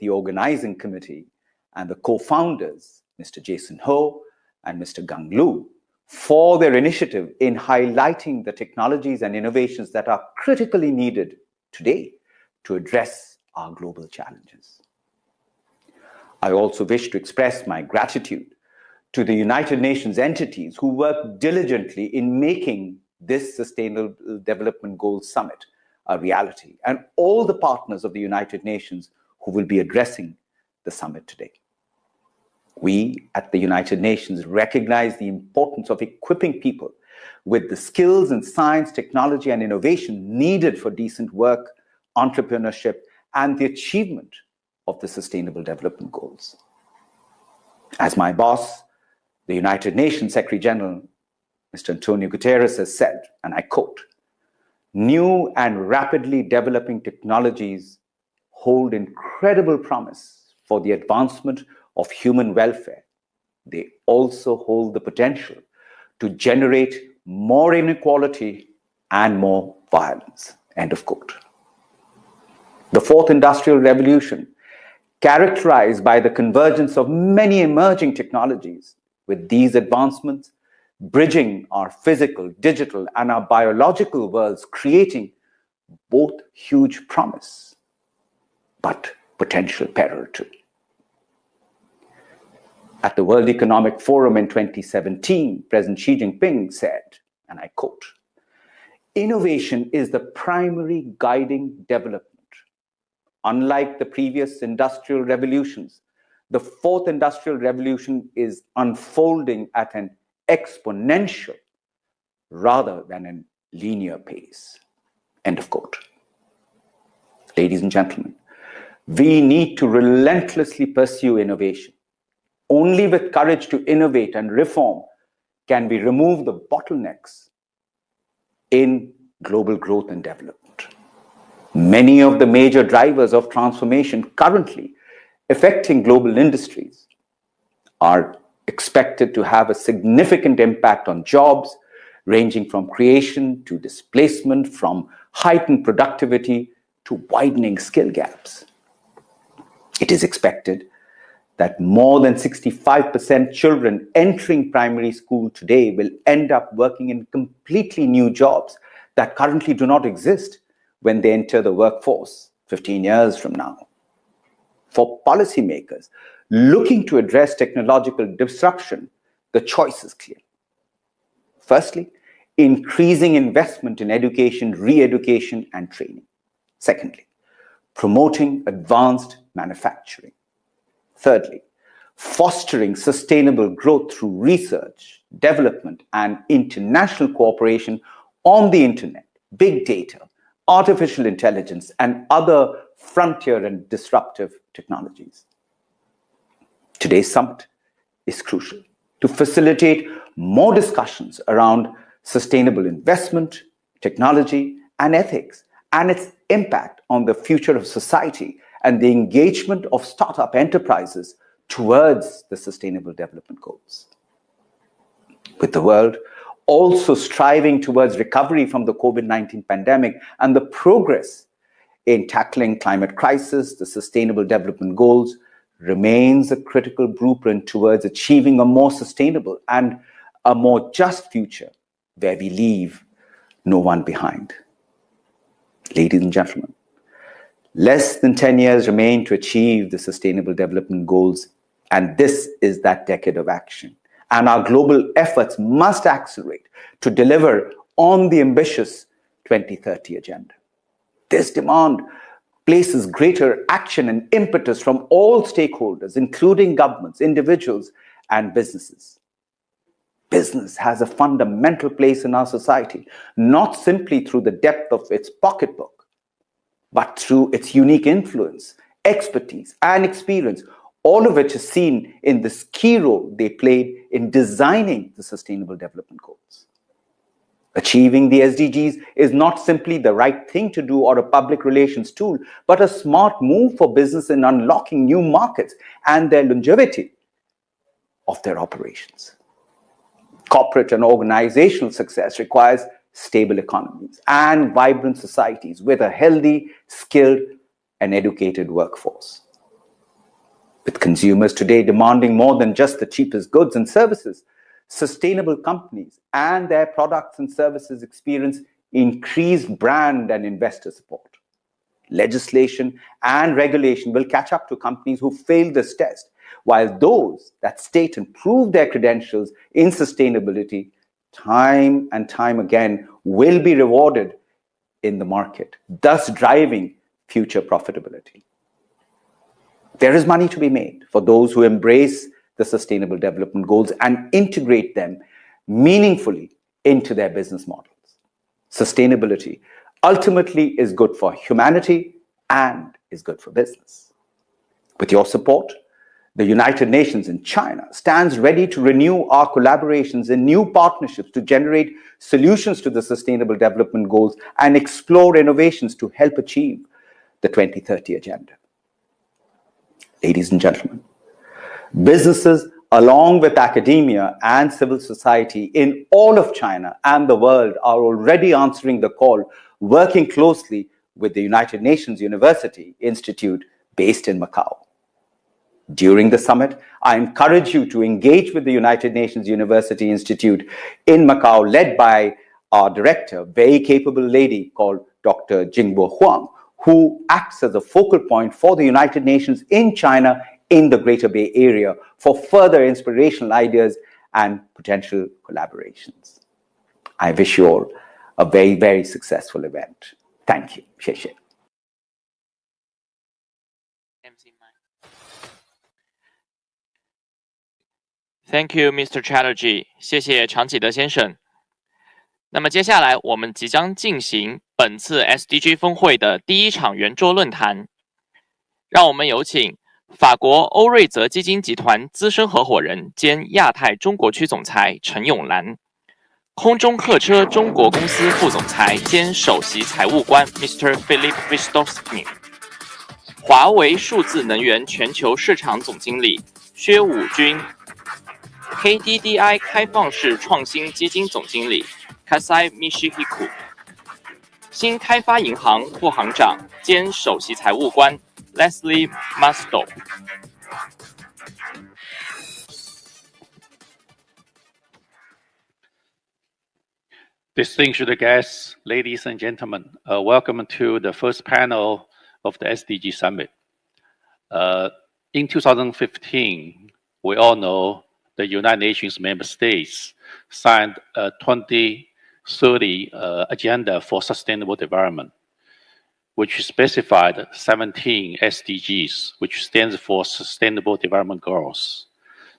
the organizing committee and the co-founders, Mr. Jason Ho and Mr. Gang Lu, for their initiative in highlighting the technologies and innovations that are critically needed today to address our global challenges. I also wish to express my gratitude to the United Nations entities who work diligently in making this Sustainable Development Goals Summit a reality, and all the partners of the United Nations who will be addressing the summit today. We at the United Nations recognize the importance of equipping people with the skills in science, technology, and innovation needed for decent work, entrepreneurship, and the achievement of the Sustainable Development Goals. As my boss, the United Nations Secretary General, Mr. Antonio Guterres, has said, and I quote, "New and rapidly developing technologies hold incredible promise for the advancement of human welfare. They also hold the potential to generate more inequality and more violence." End of quote. The fourth industrial revolution, characterized by the convergence of many emerging technologies, with these advancements bridging our physical, digital, and our biological worlds, creating both huge promise, but potential peril too. At the World Economic Forum in 2017, President Xi Jinping said, and I quote, "Innovation is the primary guiding development. Unlike the previous industrial revolutions, the fourth industrial revolution is unfolding at an exponential rather than a linear pace." End of quote. Ladies and gentlemen, we need to relentlessly pursue innovation. Only with courage to innovate and reform can we remove the bottlenecks in global growth and development. Many of the major drivers of transformation currently affecting global industries are expected to have a significant impact on jobs, ranging from creation to displacement, from heightened productivity to widening skill gaps. It is expected that more than 65% children entering primary school today will end up working in completely new jobs that currently do not exist when they enter the workforce 15 years from now. For policymakers looking to address technological disruption, the choice is clear. Firstly, increasing investment in education, re-education, and training. Secondly, promoting advanced manufacturing. Thirdly, fostering sustainable growth through research, development, and international cooperation on the internet, big data, artificial intelligence, and other frontier and disruptive technologies. Today's summit is crucial to facilitate more discussions around sustainable investment, technology, and ethics, and its impact on the future of society and the engagement of startup enterprises towards the Sustainable Development Goals. With the world also striving towards recovery from the COVID-19 pandemic and the progress in tackling climate crisis, the Sustainable Development Goals remains a critical blueprint towards achieving a more sustainable and a more just future where we leave no one behind. Ladies and gentlemen, less than 10 years remain to achieve the Sustainable Development Goals, and this is that decade of action. And our global efforts must accelerate to deliver on the ambitious 2030 agenda. This demand places greater action and impetus from all stakeholders, including governments, individuals, and businesses. Business has a fundamental place in our society, not simply through the depth of its pocketbook, but through its unique influence, expertise, and experience, all of which is seen in this key role they played in designing the Sustainable Development Goals. Achieving the SDGs is not simply the right thing to do or a public relations tool, but a smart move for business in unlocking new markets and their longevity of their operations. Corporate and organizational success requires stable economies and vibrant societies with a healthy, skilled, and educated workforce. With consumers today demanding more than just the cheapest goods and services, sustainable companies and their products and services experience increased brand and investor support. Legislation and regulation will catch up to companies who fail this test, while those that state and prove their credentials in sustainability time and time again will be rewarded in the market, thus driving future profitability. There is money to be made for those who embrace the Sustainable Development Goals and integrate them meaningfully into their business models. Sustainability ultimately is good for humanity and is good for business. With your support, the United Nations in China stands ready to renew our collaborations and new partnerships to generate solutions to the Sustainable Development Goals and explore innovations to help achieve the 2030 Agenda. Ladies and gentlemen, businesses along with academia and civil society in all of China and the world are already answering the call, working closely with the United Nations University Institute based in Macau. During the summit, I encourage you to engage with the United Nations University Institute in Macau, led by our director, very capable lady called Dr. Jingbo Huang, who acts as a focal point for the United Nations in China in the Greater Bay Area for further inspirational ideas and potential collaborations. I wish you all a very, very successful event. Thank you. 谢谢. Thank you, Mr. Chatterjee. 谢谢常启德先生。那么接下来我们即将进行本次 SDG 峰会的第一场圆桌论坛。让我们有请法国欧瑞泽基金集团资深合伙人兼亚太中国区总裁陈永兰，空中客车中国公司副总裁兼首席财务官 Mr. Philip Wisdowski， 华为数字能源全球市场总经理薛武军， KDDI 开放式创新基金总经理 Kasai Michihiku， 新开发银行副行长兼首席财务官 Leslie Masto。 Distinguished guests, ladies and gentlemen, welcome to the first panel of the SDG Summit. In 2015, we all know the United Nations member states signed a 2030 Agenda for Sustainable Development, which specified 17 SDGs, which stands for Sustainable Development Goals.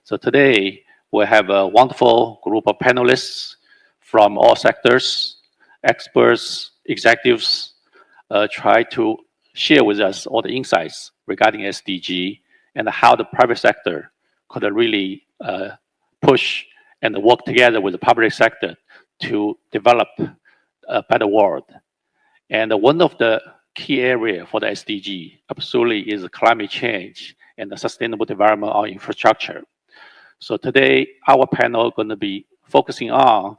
So today, we have a wonderful group of panelists from all sectors, experts, executives, try to share with us all the insights regarding SDG and how the private sector could really push and work together with the public sector to develop a better world. And one of the key areas for the SDG absolutely is climate change and the sustainable development of infrastructure. So today, our panel is going to be focusing on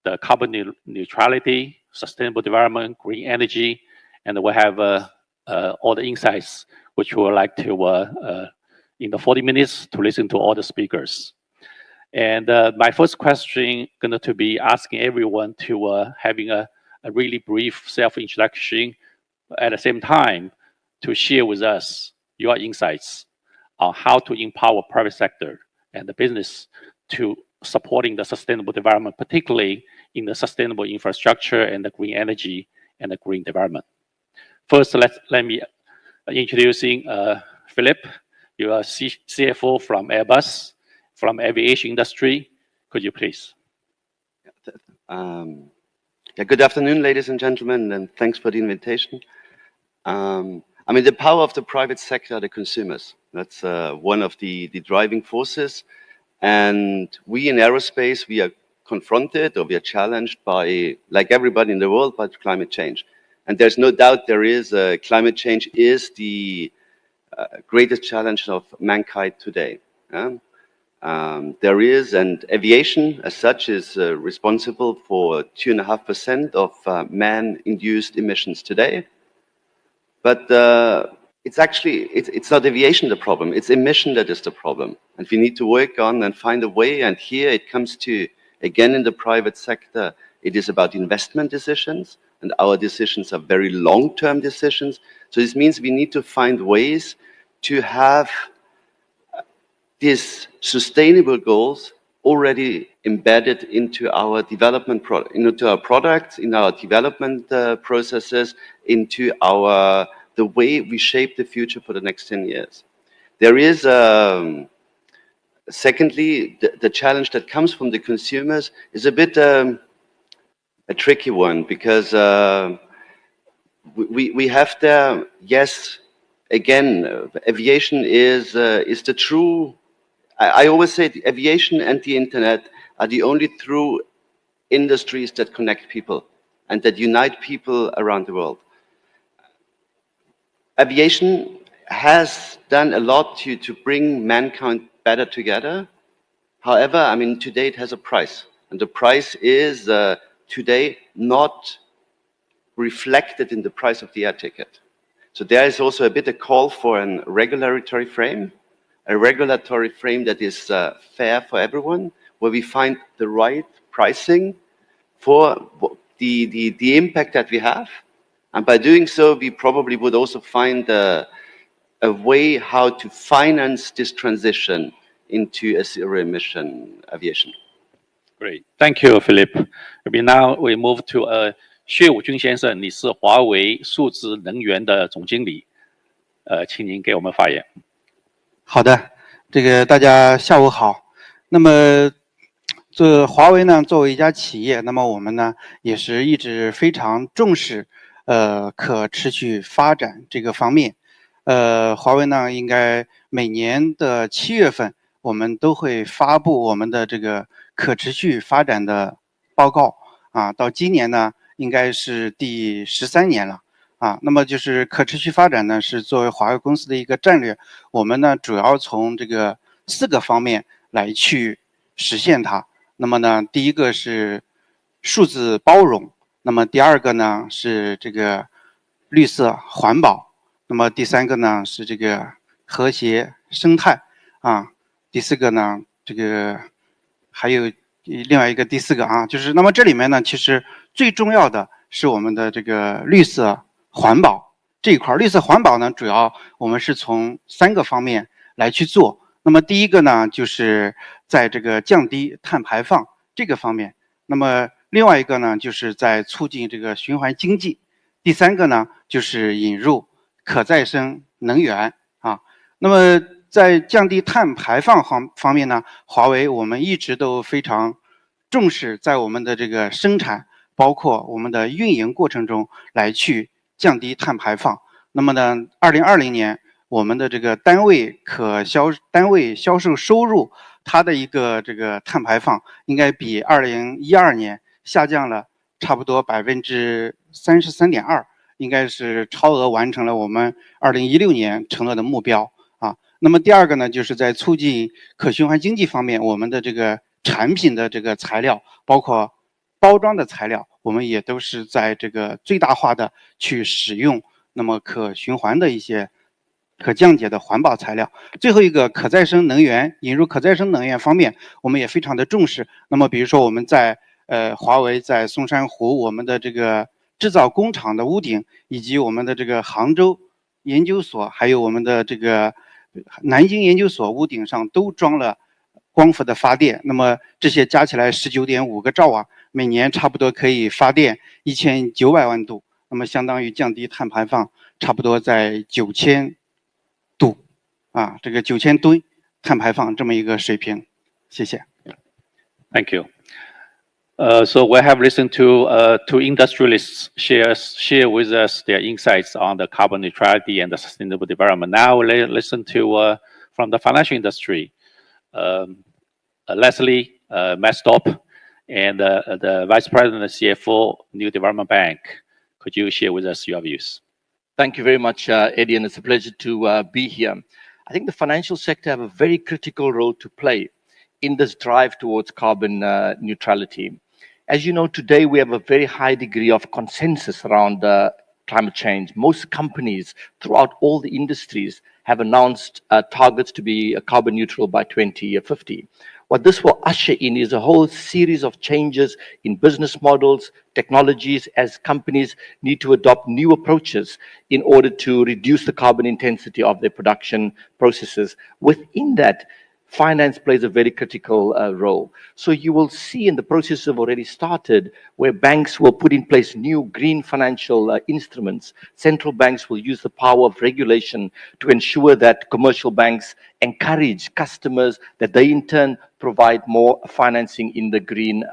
the carbon neutrality, sustainable development, green energy, and we have all the insights which we would like to, in the 40 minutes, to listen to all the speakers. And my first question going to be asking everyone to having a really brief self-introduction, at the same time to share with us your insights on how to empower private sector and the business to supporting the sustainable development, particularly in the sustainable infrastructure and the green energy and the green development. First, let me introducing Philip. You are CFO from Airbus, from aviation industry. Could you please? Good afternoon, ladies and gentlemen, and thanks for the invitation. I mean, the power of the private sector are the consumers. That's one of the driving forces. And we in aerospace, we are confronted or we are challenged by, like everybody in the world, by climate change. And there's no doubt climate change is the greatest challenge of mankind today. And aviation as such is responsible for 2.5% of man-induced emissions today. But it's actually, it's not aviation the problem, it's emission that is the problem. And we need to work on and find a way, and here it comes to, again, in the private sector, it is about investment decisions, and our decisions are very long-term decisions. So this means we need to find ways to have these sustainable goals already embedded into our development into our products, in our development processes, into the way we shape the future for the next 10 years. There is, secondly, the challenge that comes from the consumers is a bit a tricky one, because we have there, yes, again, aviation is the true, I always say the aviation and the internet are the only true industries that connect people and that unite people around the world. Aviation has done a lot to bring mankind better together. However, I mean, today it has a price, and the price is today not reflected in the price of the air ticket. So there is also a bit a call for a regulatory frame that is fair for everyone, where we find the right pricing for the impact that we have. And by doing so, we probably would also find a way how to finance this transition into a zero-emission aviation. Great, thank you, Philip. Now we move to 薛武军先生，你是华为数字能源的总经理，请您给我们发言。好的，这个大家下午好。那么，这华为呢，作为一家企业，那么我们呢也是一直非常重视可持续发展这个方面。华为呢，应该每年的7月份，我们都会发布我们的这个可持续发展的报告啊。到今年呢，应该是第13年了。啊，那么就是可持续发展呢，是作为华为公司的一个战略，我们呢主要从这个4个方面来去实现它。那么呢，第一个是数字包容，那么第二个呢是这个绿色环保，那么第3个呢是这个和谐生态啊，第4个呢这个还有另外一个第4个啊，就是那么这里面呢，其实最重要的是我们的这个绿色环保这一块。绿色环保呢，主要我们是从3个方面来去做。那么第一个呢，就是在这个降低碳排放这个方面。那么另外一个呢，就是在促进这个循环经济。第3个呢，就是引入可再生能源啊。那么在降低碳排放方面呢，华为我们一直都非常重视在我们的这个生产，包括我们的运营过程中来去降低碳排放。那么呢，2020年我们的这个单位销售收入，它的一个这个碳排放应该比2012年下降了差不多33.2%，应该是超额完成了我们2016年承诺的目标啊。那么第二个呢，就是在促进可循环经济方面，我们的这个产品的这个材料，包括包装的材料，我们也都是在这个最大化的去使用那么可循环的一些可降解的环保材料。最后一个可再生能源，引入可再生能源方面，我们也非常的重视。那么比如说我们在华为在松山湖我们的这个制造工厂的屋顶，以及我们的这个杭州研究所，还有我们的这个南京研究所屋顶上都装了光伏的发电。那么这些加起来19.5个兆瓦，每年差不多可以发电1900万度，那么相当于降低碳排放差不多在9000度啊，这个9000吨碳排放这么一个水平。谢谢。Thank you. So we have listened to two industrialists share with us their insights on the carbon neutrality and the sustainable development. Now let's listen to from the financial industry, Leslie Mestop, and the Vice President and CFO, New Development Bank. Could you share with us your views? Thank you very much, Eddie, and it's a pleasure to be here. I think the financial sector have a very critical role to play in this drive towards carbon neutrality. As you know, today we have a very high degree of consensus around climate change. Most companies throughout all the industries have announced targets to be carbon neutral by 2050. What this will usher in is a whole series of changes in business models, technologies, as companies need to adopt new approaches in order to reduce the carbon intensity of their production processes. Within that, finance plays a very critical role. So you will see, in the process have already started, where banks will put in place new green financial instruments. Central banks will use the power of regulation to ensure that commercial banks encourage customers, that they in turn provide more financing in the green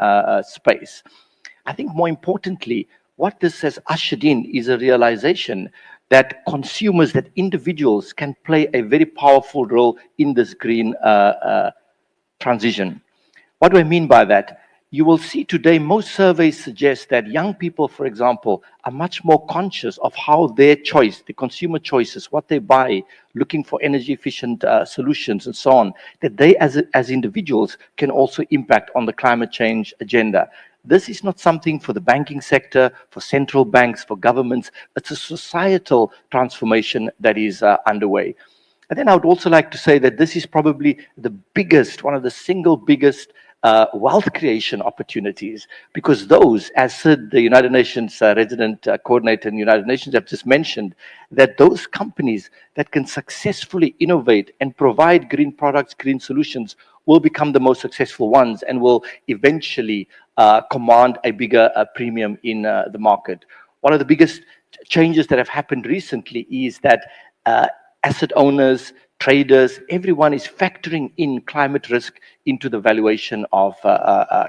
space. I think more importantly, what this has ushered in is a realization that consumers, that individuals can play a very powerful role in this green transition. What do I mean by that? You will see today most surveys suggest that young people, for example, are much more conscious of how their choice, the consumer choices, what they buy, looking for energy efficient solutions and so on, that they as individuals can also impact on the climate change agenda. This is not something for the banking sector, for central banks, for governments. It's a societal transformation that is underway. And then I would also like to say that this is probably the biggest, one of the single biggest wealth creation opportunities, because those, as said the United Nations resident coordinator in the United Nations have just mentioned, that those companies that can successfully innovate and provide green products, green solutions, will become the most successful ones and will eventually command a bigger premium in the market. One of the biggest changes that have happened recently is that asset owners, traders, everyone is factoring in climate risk into the valuation of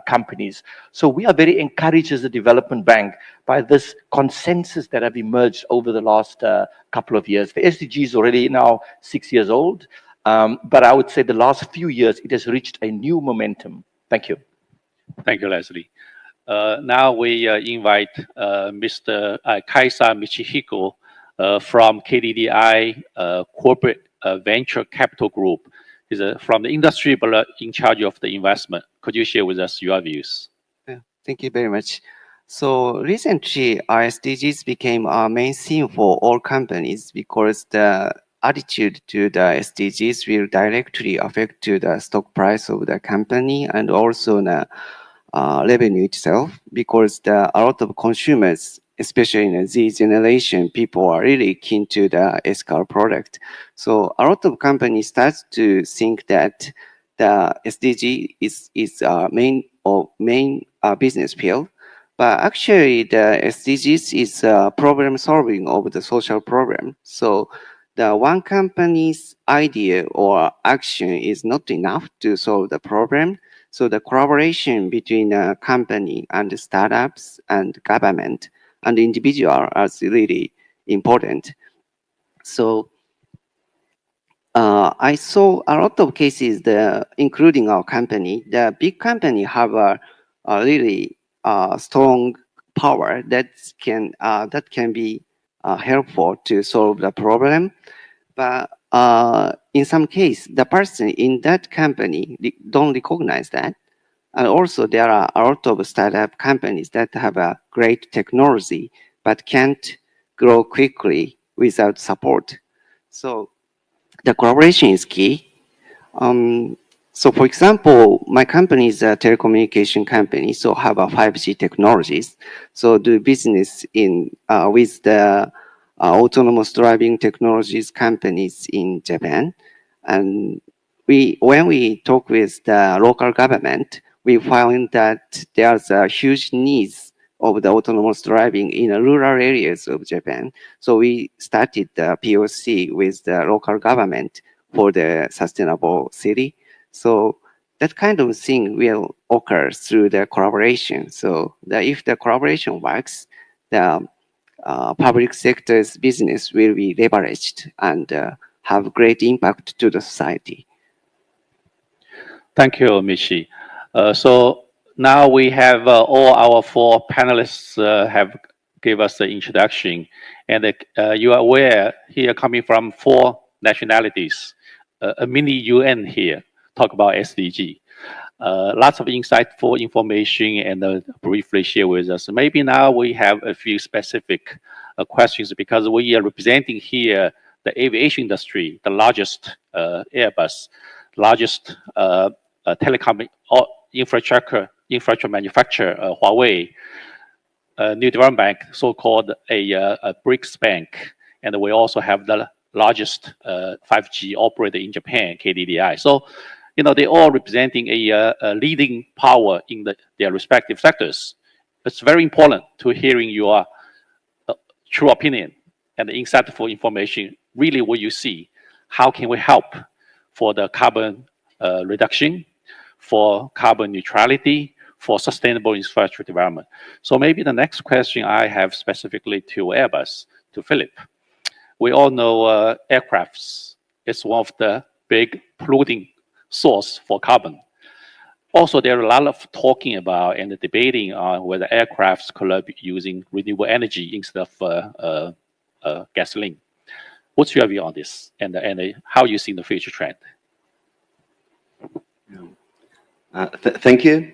companies. So we are very encouraged as a development bank by this consensus that have emerged over the last couple of years. The SDG is already now 6 years old, but I would say the last few years it has reached a new momentum. Thank you. Thank you, Leslie. Now we invite Mr. Kaisa Michihiko from KDDI Corporate Venture Capital Group. He's from the industry, but in charge of the investment. Could you share with us your views? Yeah, thank you very much. So recently, our SDGs became our main theme for all companies because the attitude to the SDGs will directly affect to the stock price of the company and also the revenue itself, because a lot of consumers, especially in the Z generation, people are really keen to the ethical product. So a lot of companies start to think that the SDG is main business field, but actually the SDGs is problem solving of the social problem. So the one company's idea or action is not enough to solve the problem. So the collaboration between a company and the startups and government and individual is really important. So I saw a lot of cases, including our company. The big company have a really strong power that can be helpful to solve the problem. But in some case, the person in that company don't recognize that. And also there are a lot of startup companies that have a great technology, but can't grow quickly without support. So the collaboration is key. So for example, my company is a telecommunication company, so have a 5G technologies. So do business in with the autonomous driving technologies companies in Japan. And when we talk with the local government, we found that there's a huge needs of the autonomous driving in the rural areas of Japan. So we started the POC with the local government for the sustainable city. So that kind of thing will occur through the collaboration. So if the collaboration works, the public sector's business will be leveraged and have great impact to the society. Thank you, Michi. So now we have all our four panelists have gave us the introduction, and you are aware here coming from 4 nationalities, a mini UN here, talk about SDG. Lots of insightful information and briefly share with us. Maybe now we have a few specific questions because we are representing here the aviation industry, the largest Airbus, largest telecom infrastructure manufacturer, Huawei, New Development Bank, so-called a BRICS bank, and we also have the largest 5G operator in Japan, KDDI. So, you know, they're all representing a leading power in their respective sectors. It's very important to hearing your true opinion and insightful information. Really, what you see, how can we help for the carbon reduction, for carbon neutrality, for sustainable infrastructure development? So maybe the next question I have specifically to Airbus, to Philip. We all know aircrafts is one of the big polluting source for carbon. Also, there are a lot of talking about and debating on whether aircrafts could be using renewable energy instead of gasoline. What's your view on this, and how you see the future trend? Thank you.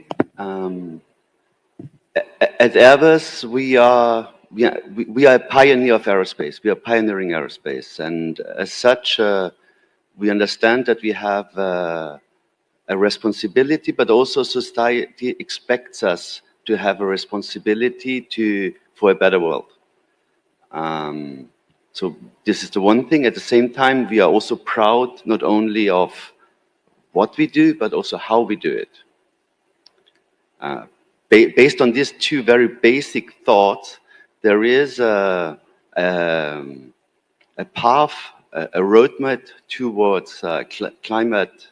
At Airbus, we are a pioneer of aerospace. We are pioneering aerospace, and as such, we understand that we have a responsibility, but also society expects us to have a responsibility for a better world. So this is the one thing. At the same time, we are also proud not only of what we do, but also how we do it. Based on these two very basic thoughts, there is a path, a roadmap towards climate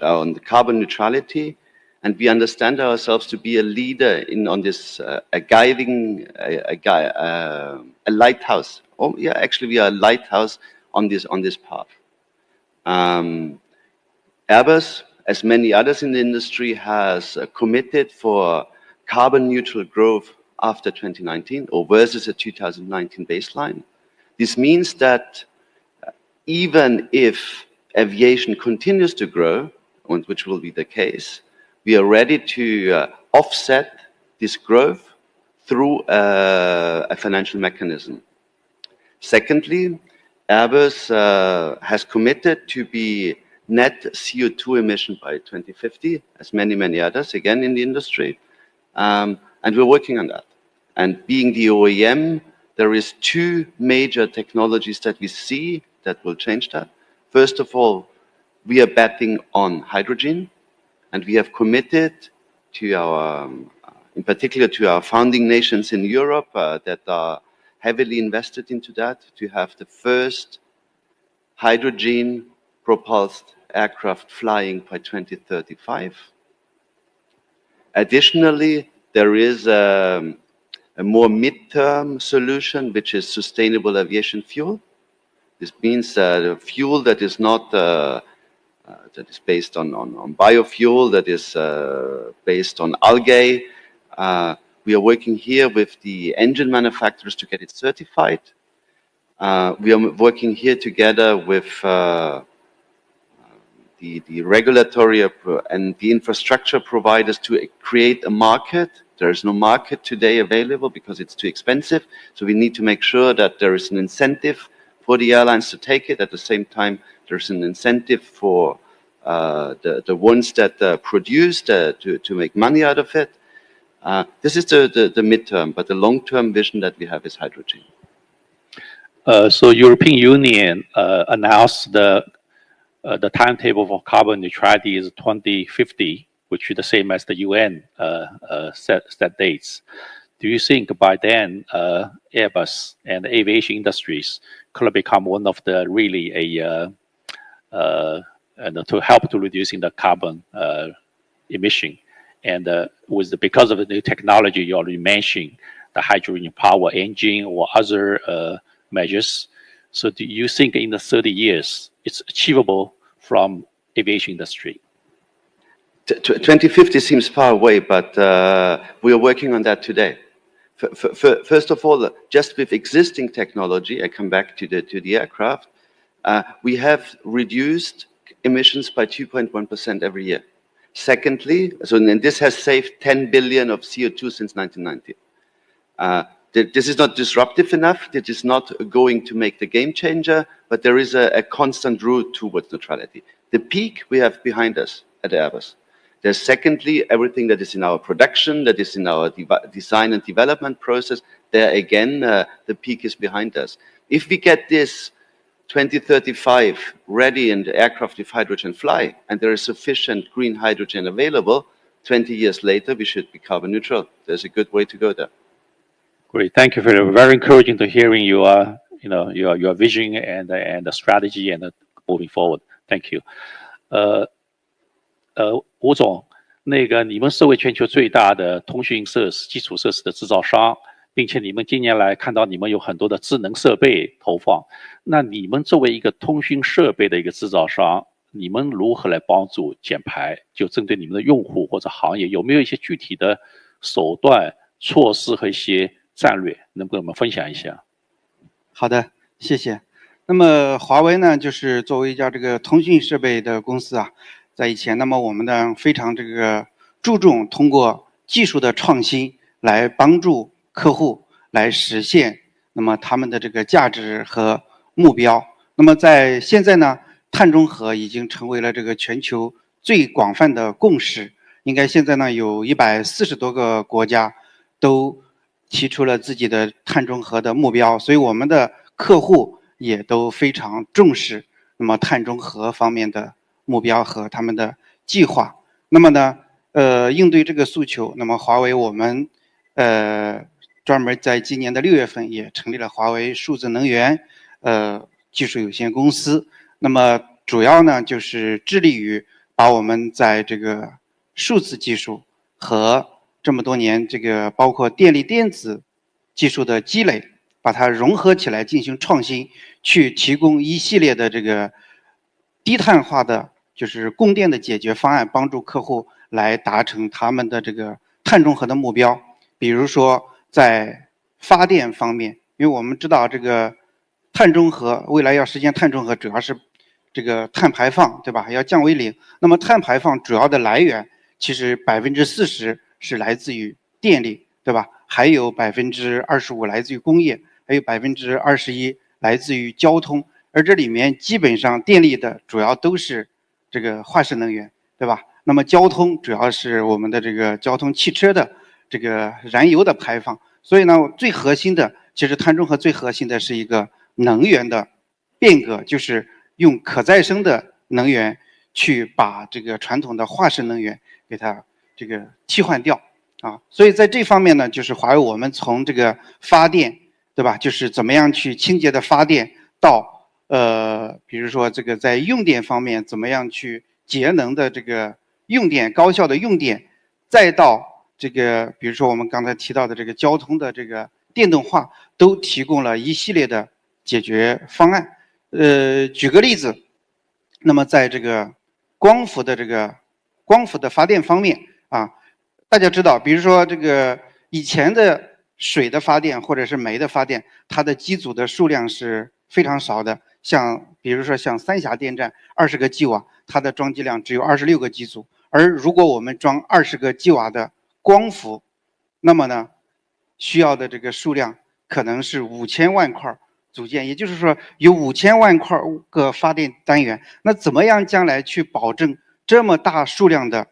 on carbon neutrality, and we understand ourselves to be a leader on this, a lighthouse. Oh, yeah, actually, we are a lighthouse on this path. Airbus, as many others in the industry, has committed for carbon neutral growth after 2019 or versus a 2019 baseline. This means that even if aviation continues to grow, which will be the case, we are ready to offset this growth through a financial mechanism. Secondly, Airbus has committed to be net CO2 emission by 2050, as many others, again, in the industry. And we're working on that. And being the OEM, there is two major technologies that we see that will change that. First of all, we are betting on hydrogen, and we have committed to our, in particular to our founding nations in Europe that are heavily invested into that, to have the first hydrogen-propulsed aircraft flying by 2035. Additionally, there is a more mid-term solution, which is sustainable aviation fuel. This means a fuel that is not that is based on biofuel, that is based on algae. We are working here with the engine manufacturers to get it certified. We are working here together with the regulatory and the infrastructure providers to create a market. There is no market today available because it's too expensive. So we need to make sure that there is an incentive for the airlines to take it. At the same time, there's an incentive for the ones that produce to make money out of it. This is the midterm, but the long-term vision that we have is hydrogen. So European Union announced the timetable for carbon neutrality is 2050, which is the same as the UN set dates. Do you think by then Airbus and the aviation industries could become one of the really to help to reducing the carbon emission? And because of the new technology you already mentioned, the hydrogen power engine or other measures. So do you think in the 30 years it's achievable from aviation industry? 2050 seems far away, but we are working on that today. First of all, just with existing technology, I come back to the aircraft, we have reduced emissions by 2.1% every year. Secondly, and this has saved 10 billion of CO2 since 1990. This is not disruptive enough. This is not going to make the game changer, but there is a constant route towards neutrality. The peak we have behind us at Airbus. There's secondly, everything that is in our production, that is in our design and development process. There again, the peak is behind us. If we get this 2035 ready and aircraft with hydrogen fly, and there is sufficient green hydrogen available, 20 years later, we should be carbon neutral. There's a good way to go there. Great, thank you for very encouraging to hearing your vision and the strategy and moving forward. Thank you. 吴总，你们是为全球最大的通讯基础设施的制造商，并且你们近年来看到你们有很多的智能设备投放，那你们作为一个通讯设备的一个制造商，你们如何来帮助减排？就针对你们的用户或者行业，有没有一些具体的手段、措施和一些战略，能跟我们分享一下？好的，谢谢。那么华为呢，就是作为一家这个通讯设备的公司啊，在以前，那么我们呢非常这个注重通过技术的创新来帮助客户来实现那么他们的这个价值和目标。那么在现在呢，碳中和已经成为了这个全球最广泛的共识。应该现在呢有140多个国家都提出了自己的碳中和的目标，所以我们的客户也都非常重视那么碳中和方面的目标和他们的计划。那么呢，应对这个诉求，那么华为我们专门在今年的6月份也成立了华为数字能源技术有限公司。那么主要呢就是致力于把我们在这个数字技术和这么多年这个包括电力电子技术的积累，把它融合起来进行创新，去提供一系列的这个低碳化的就是供电的解决方案，帮助客户来达成他们的这个碳中和的目标。比如说在发电方面，因为我们知道这个碳中和未来要实现碳中和，主要是这个碳排放，对吧？要降为0。那么碳排放主要的来源其实40%是来自于电力，对吧？还有25%来自于工业，还有21%来自于交通。而这里面基本上电力的主要都是这个化石能源，对吧？那么交通主要是我们的这个交通汽车的这个燃油的排放。所以呢，最核心的其实碳中和最核心的是一个能源的变革，就是用可再生的能源去把这个传统的化石能源给它这个替换掉啊。所以在这方面呢，就是华为我们从这个发电，对吧？就是怎么样去清洁的发电，到比如说这个在用电方面怎么样去节能的这个用电，高效的用电，再到这个比如说我们刚才提到的这个交通的这个电动化，都提供了一系列的解决方案。举个例子，那么在这个光伏的发电方面啊，大家知道，比如说这个以前的水的发电或者是煤的发电，它的机组的数量是非常少的。比如说像三峡电站20个吉瓦，它的装机量只有26个机组。而如果我们装20个吉瓦的光伏，那么呢，需要的这个数量可能是5000万块组件，也就是说有5000万块个发电单元。那怎么样将来去保证这么大数量的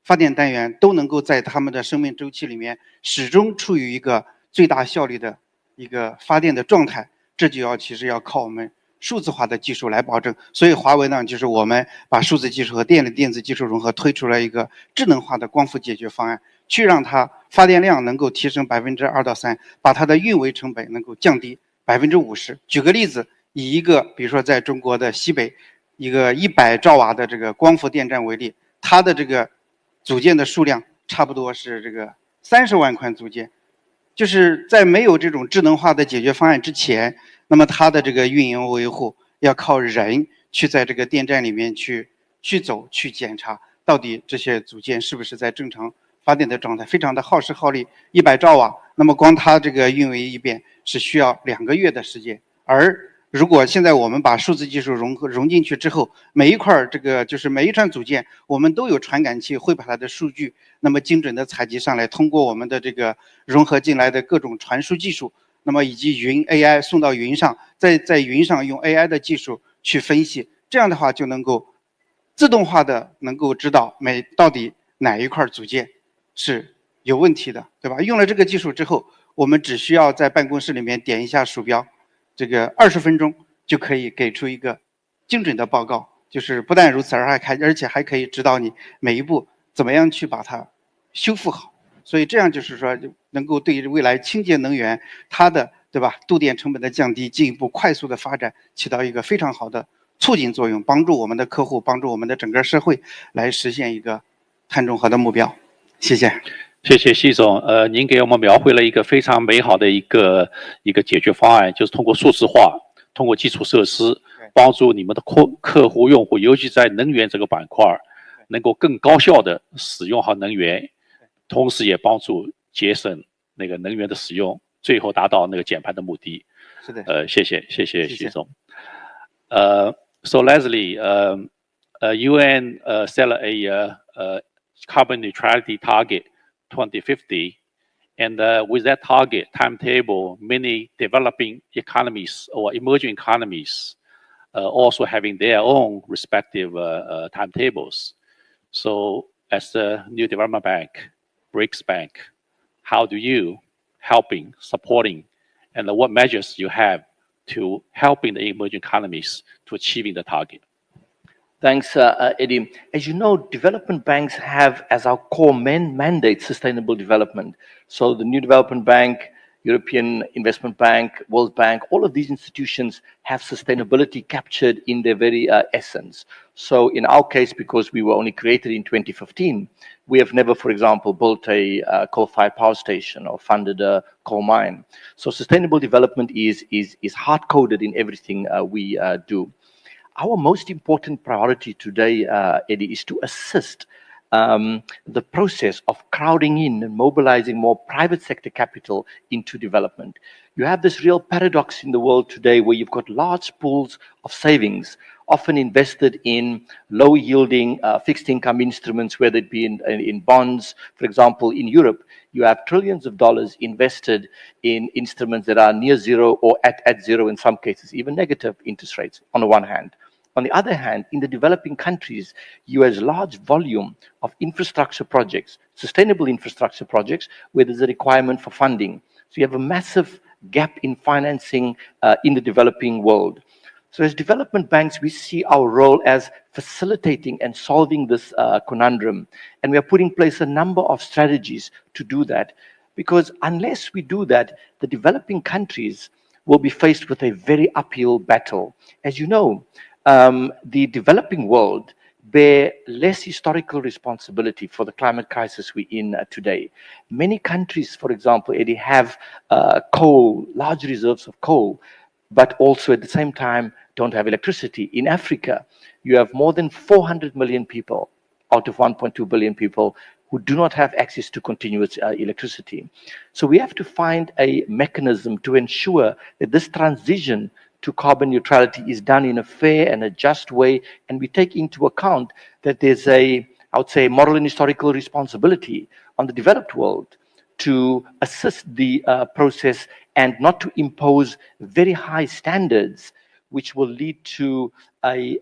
发电单元都能够在他们的生命周期里面始终处于一个最大效率的一个发电的状态？这就其实要靠我们数字化的技术来保证。所以华为呢，就是我们把数字技术和电力电子技术融合，推出了一个智能化的光伏解决方案，去让它发电量能够提升2%到3%，把它的运维成本能够降低50%。举个例子，以一个比如说在中国的西北一个100兆瓦的这个光伏电站为例，它的这个组件的数量差不多是这个30万块组件。就是在没有这种智能化的解决方案之前，那么它的这个运营维护要靠人去在这个电站里面去走去检查，到底这些组件是不是在正常发电的状态，非常的耗时耗力。100兆瓦，那么光它这个运维一遍是需要2个月的时间。而如果现在我们把数字技术融进去之后，每一块这个就是每一串组件，我们都有传感器，会把它的数据那么精准的采集上来，通过我们的这个融合进来的各种传输技术，那么以及云 AI 送到云上，在云上用 AI 的技术去分析，这样的话就能够自动化的能够知道到底哪一块组件是有问题的，对吧？用了这个技术之后，我们只需要在办公室里面点一下鼠标。这个20分钟就可以给出一个精准的报告，就是不但如此，而且还可以指导你每一步怎么样去把它修复好。所以这样就是说，能够对于未来清洁能源它的对吧度电成本的降低，进一步快速的发展，起到一个非常好的促进作用，帮助我们的客户，帮助我们的整个社会来实现一个碳中和的目标。谢谢。谢谢习总，您给我们描绘了一个非常美好的一个解决方案，就是通过数字化，通过基础设施，帮助你们的客户用户，尤其在能源这个板块，能够更高效的使用好能源，同时也帮助节省那个能源的使用，最后达到那个减排的目的。是的。谢谢习总。So Leslie, UN set a carbon neutrality target 2050, and with that target timetable, many developing economies or emerging economies also having their own respective timetables. So as the New Development Bank, BRICS Bank, how do you supporting, and what measures you have to helping the emerging economies to achieving the target? Thanks, Eddie. As you know, development banks have as our core mandate sustainable development. So the New Development Bank, European Investment Bank, World Bank, all of these institutions have sustainability captured in their very essence. So in our case, because we were only created in 2015, we have never, for example, built a coal-fired power station or funded a coal mine. So sustainable development is hard-coded in everything we do. Our most important priority today, Eddie, is to assist the process of crowding in and mobilizing more private sector capital into development. You have this real paradox in the world today where you've got large pools of savings, often invested in low-yielding fixed income instruments, whether it be in bonds. For example, in Europe, you have trillions of dollars invested in instruments that are near zero or at zero in some cases, even negative interest rates on the one hand. On the other hand, in the developing countries, you have a large volume of infrastructure projects, sustainable infrastructure projects, where there's a requirement for funding. So you have a massive gap in financing in the developing world. So as development banks, we see our role as facilitating and solving this conundrum. And we are putting in place a number of strategies to do that. Because unless we do that, the developing countries will be faced with a very uphill battle. As you know, the developing world bear less historical responsibility for the climate crisis we're in today. Many countries, for example, Eddie, have coal, large reserves of coal, but also at the same time don't have electricity. In Africa, you have more than 400 million people out of 1.2 billion people who do not have access to continuous electricity. So we have to find a mechanism to ensure that this transition to carbon neutrality is done in a fair and a just way, and we take into account that there's I would say, moral and historical responsibility on the developed world to assist the process and not to impose very high standards, which will lead to a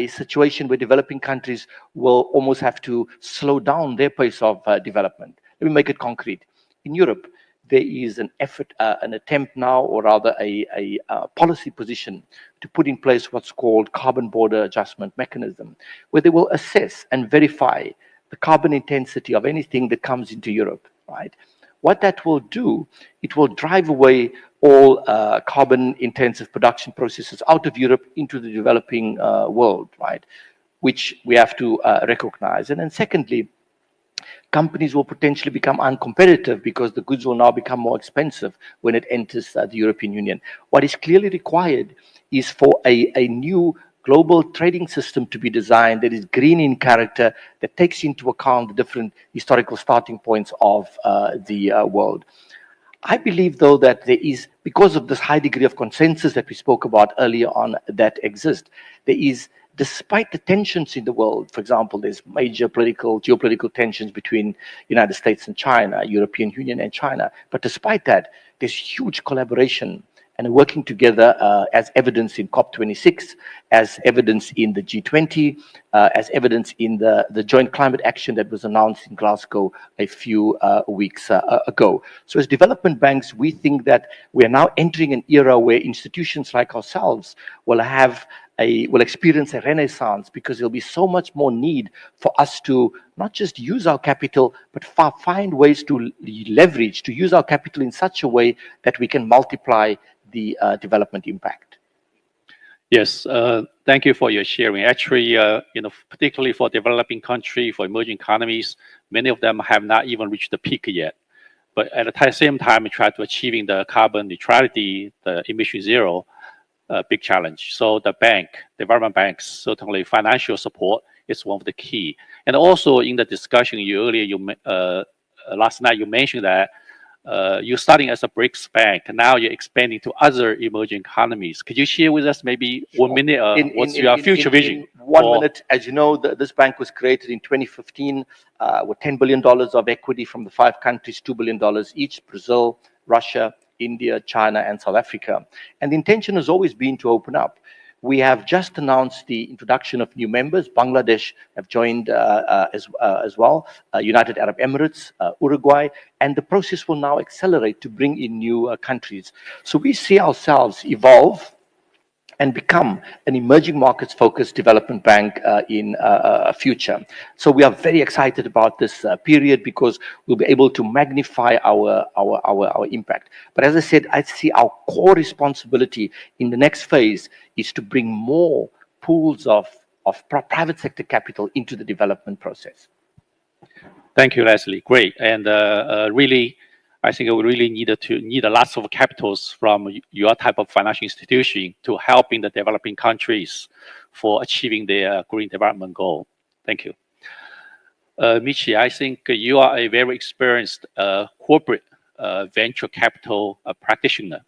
situation where developing countries will almost have to slow down their pace of development. Let me make it concrete. In Europe, there is an effort, an attempt now, or rather a policy position to put in place what's called carbon border adjustment mechanism, where they will assess and verify the carbon intensity of anything that comes into Europe, right? What that will do, it will drive away all carbon intensive production processes out of Europe into the developing world, right? Which we have to recognize. And then secondly, companies will potentially become uncompetitive because the goods will now become more expensive when it enters the European Union. What is clearly required is for a new global trading system to be designed that is green in character, that takes into account the different historical starting points of the world. I believe, though, that there is, because of this high degree of consensus that we spoke about earlier on that exists, there is, despite the tensions in the world, for example, there's major geopolitical tensions between United States and China, European Union and China, but despite that, there's huge collaboration and working together as evidence in COP26, as evidence in the G20, as evidence in the joint climate action that was announced in Glasgow a few weeks ago. So as development banks, we think that we are now entering an era where institutions like ourselves will experience a renaissance, because there'll be so much more need for us to not just use our capital, but find ways to leverage, to use our capital in such a way that we can multiply the development impact. Yes, thank you for your sharing. Actually, particularly for developing countries, for emerging economies, many of them have not even reached the peak yet. But at the same time, we try to achieving the carbon neutrality, the emission zero, big challenge. So the development banks, certainly financial support is one of the key. And also in the discussion last night, you mentioned that you're starting as a BRICS bank, and now you're expanding to other emerging economies. Could you share with us maybe 1 minute what's your future vision? In 1 minute, as you know, this bank was created in 2015 with $10 billion of equity from the 5 countries, $2 billion each: Brazil, Russia, India, China, and South Africa. And the intention has always been to open up. We have just announced the introduction of new members. Bangladesh have joined as well, United Arab Emirates, Uruguay, and the process will now accelerate to bring in new countries. So we see ourselves evolve and become an emerging markets focused development bank in future. So we are very excited about this period, because we'll be able to magnify our impact. But as I said, I see our core responsibility in the next phase is to bring more pools of private sector capital into the development process. Thank you, Leslie. Great. And really, I think we really need a lots of capitals from your type of financial institution to help in the developing countries for achieving their green development goal. Thank you. Michi, I think you are a very experienced corporate venture capital practitioner.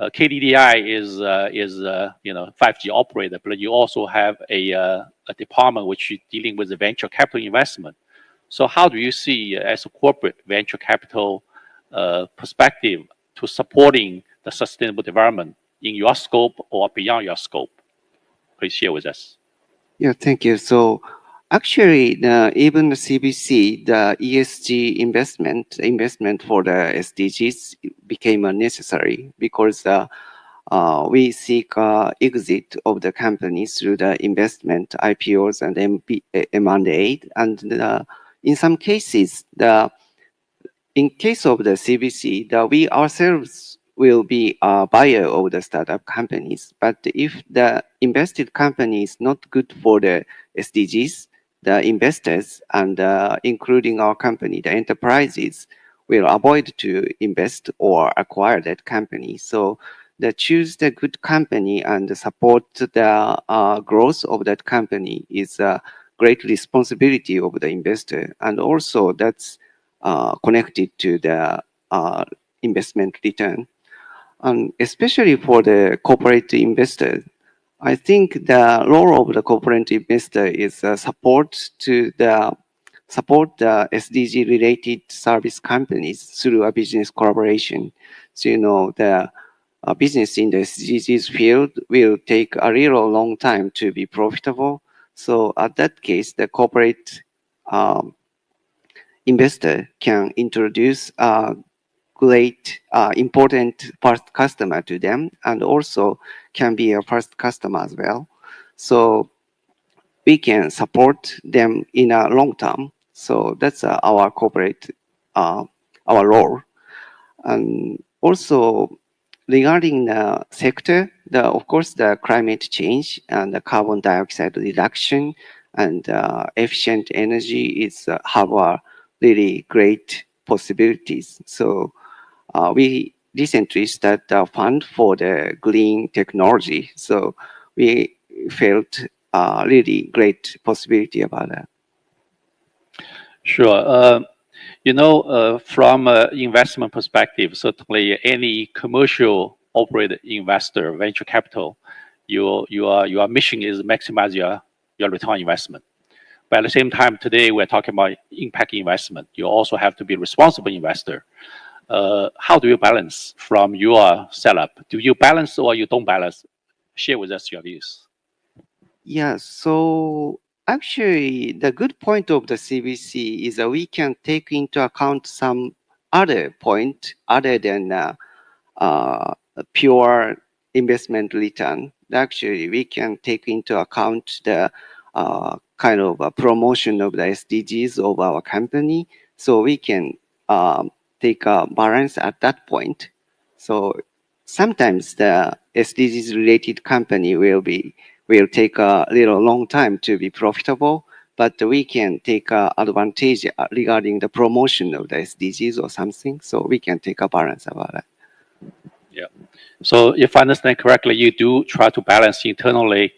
KDDI is 5G operator, but you also have a department which is dealing with the venture capital investment. So how do you see as a corporate venture capital perspective to supporting the sustainable development in your scope or beyond your scope? Please share with us. Yeah, thank you. So actually, even the CBC, the ESG investment for the SDGs became necessary, because we seek exit of the companies through the investment, IPOs and M&A. And in some cases, in case of the CBC, we ourselves will be a buyer of the startup companies. But if the invested company is not good for the SDGs, the investors, and including our company, the enterprises, will avoid to invest or acquire that company. So choose the good company and support the growth of that company is a great responsibility of the investor. And also that's connected to the investment return. And especially for the corporate investor, I think the role of the corporate investor is support the SDG related service companies through a business collaboration. So the business in the SDGs field will take a real long time to be profitable. So at that case, the corporate investor can introduce a great important first customer to them, and also can be a first customer as well. So we can support them in a long term. So that's our corporate our role. And also regarding the sector, of course the climate change and the carbon dioxide reduction and efficient energy have a really great possibilities. So we recently started a fund for the green technology. So we felt really great possibility about that. Sure. You know, from an investment perspective, certainly any commercial operated investor, venture capital, your mission is maximize your return on investment. But at the same time, today we're talking about impact investment. You also have to be a responsible investor. How do you balance from your setup? Do you balance or you don't balance? Share with us your views. Yeah, so actually the good point of the CBC is that we can take into account some other point other than pure investment return. Actually, we can take into account the kind of promotion of the SDGs of our company. So we can take a balance at that point. So sometimes the SDGs related company will take a little long time to be profitable, but we can take advantage regarding the promotion of the SDGs or something. So we can take a balance about that. Yeah. So if I understand correctly, you do try to balance internally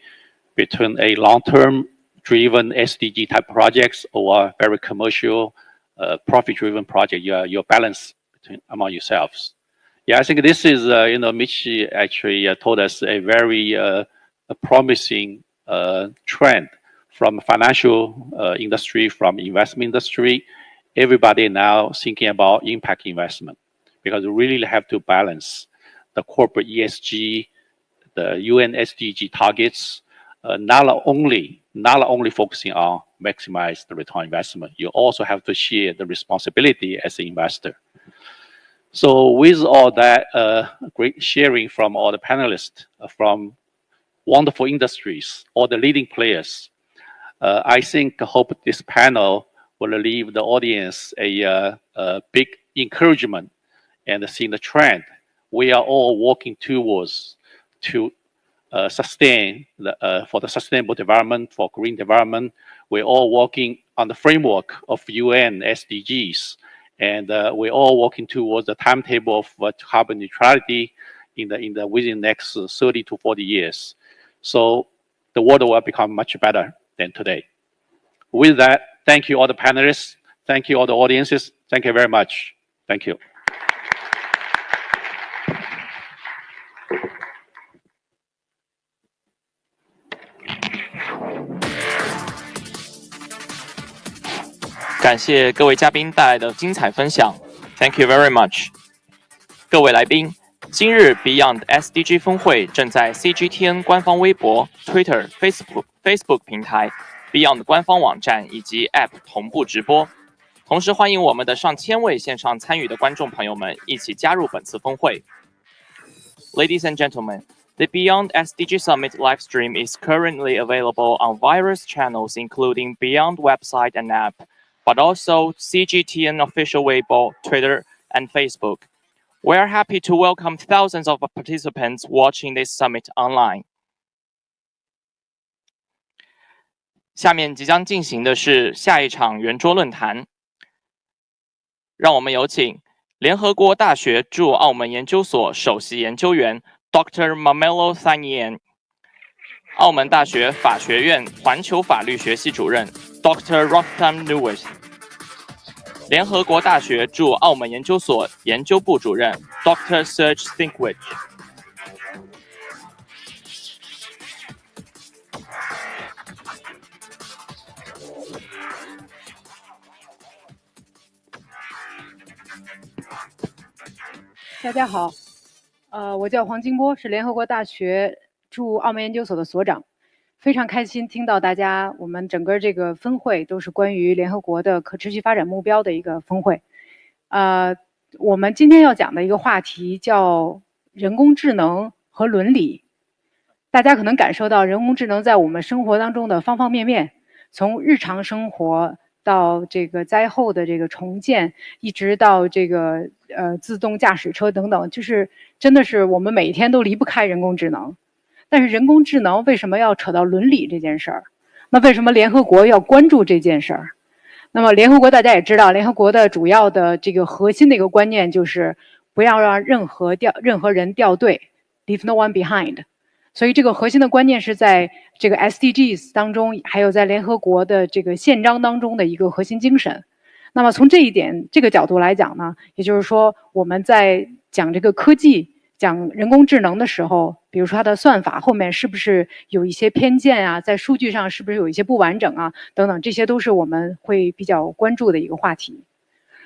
between a long-term driven SDG type projects or very commercial, profit-driven project. Your balance between among yourselves. Yeah, I think this is you know, Michi actually told us a very a promising trend from financial industry, from investment industry. Everybody now thinking about impact investment because we really have to balance the corporate ESG, the UN SDG targets, not only focusing on maximize the return on investment. You also have to share the responsibility as an investor. So with all that great sharing from all the panelists from wonderful industries, all the leading players, I hope this panel will leave the audience a big encouragement and seeing the trend we are all working towards to sustain for the sustainable development, for green development. We're all working on the framework of UN SDGs, and we're all working towards the timetable of carbon neutrality within the next 30 to 40 years. So the world will become much better than today. With that, thank you all the panelists, thank you all the audiences, thank you very much. Thank you.感谢各位嘉宾带来的精彩分享 ，Thank you very much。各位来宾，今日 Beyond SDG 峰会正在 CGTN 官方微博、Twitter、Facebook 平台、Beyond 官方网站以及 App 同步直播。同时，欢迎我们的上千位线上参与的观众朋友们一起加入本次峰会。Ladies and gentlemen, the Beyond SDG Summit livestream is currently available on various channels, including Beyond website and app, but also CGTN official Weibo, Twitter, and Facebook. We are happy to welcome thousands of participants watching this summit online. 下面即将进行的是下一场圆桌论坛，让我们有请联合国大学驻澳门研究所首席研究员 Dr. Mamelo Thanian， 澳门大学法学院环球法律学系主任 Dr. Rotham Newis， 联合国大学驻澳门研究所研究部主任 Dr. Serge Thinkwich。大家好，我叫黄金波，是联合国大学驻澳门研究所的所长。非常开心听到大家，我们整个这个分会都是关于联合国的可持续发展目标的一个分会。我们今天要讲的一个话题叫人工智能和伦理。大家可能感受到人工智能在我们生活当中的方方面面，从日常生活到这个灾后的这个重建，一直到这个自动驾驶车等等，就是真的是我们每一天都离不开人工智能。但是人工智能为什么要扯到伦理这件事儿？那为什么联合国要关注这件事儿？那么联合国大家也知道，联合国的主要的这个核心的一个观念就是不要让任何人掉队 ，leave no one behind。所以这个核心的观念是在这个 SDGs 当中，还有在联合国的这个宪章当中的一个核心精神。那么从这个角度来讲呢，也就是说我们在讲这个科技、讲人工智能的时候，比如说它的算法后面是不是有一些偏见啊，在数据上是不是有一些不完整啊，等等，这些都是我们会比较关注的一个话题。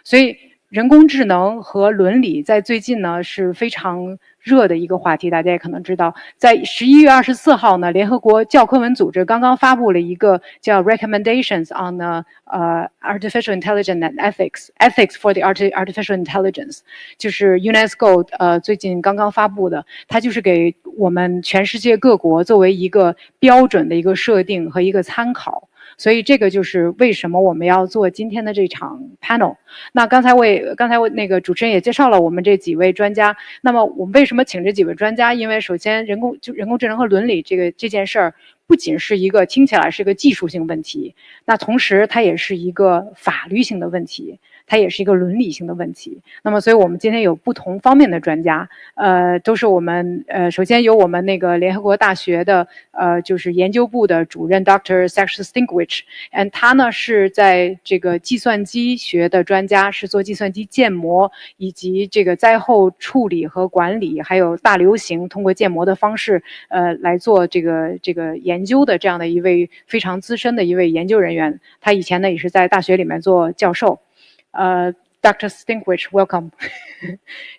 所以人工智能和伦理在最近呢是非常热的一个话题，大家也可能知道，在11月24号呢，联合国教科文组织刚刚发布了一个叫 Recommendations on Artificial Intelligence and Ethics for the Artificial Intelligence， 就是 UNESCO 最近刚刚发布的，它就是给我们全世界各国作为一个标准的一个设定和一个参考。所以这个就是为什么我们要做今天的这场 panel。那刚才我那个主持人也介绍了我们这几位专家。那么我们为什么请这几位专家？因为首先人工智能和伦理这件事儿，不仅是一个听起来是个技术性问题，那同时它也是一个法律性的问题。它也是一个伦理性的问题。那么，所以我们今天有不同方面的专家，都是我们首先有我们那个联合国大学的就是研究部的主任 Dr. Sachs Distinguish， 他呢是在这个计算机学的专家，是做计算机建模以及这个灾后处理和管理，还有大流行通过建模的方式来做这个研究的这样的一位非常资深的一位研究人员。他以前呢也是在大学里面做教授。Dr. Distinguish, welcome 。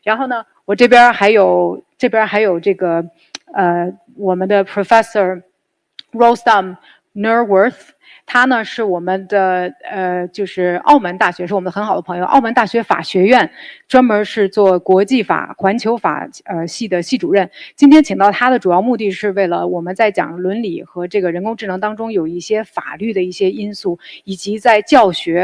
然后呢，我这边还有这个我们的 Professor Rostam Nurworth， 他呢是我们的就是澳门大学，是我们的很好的朋友，澳门大学法学院专门是做国际法、环球法系的系主任。今天请到他的主要目的是为了我们在讲伦理和这个人工智能当中有一些法律的一些因素，以及在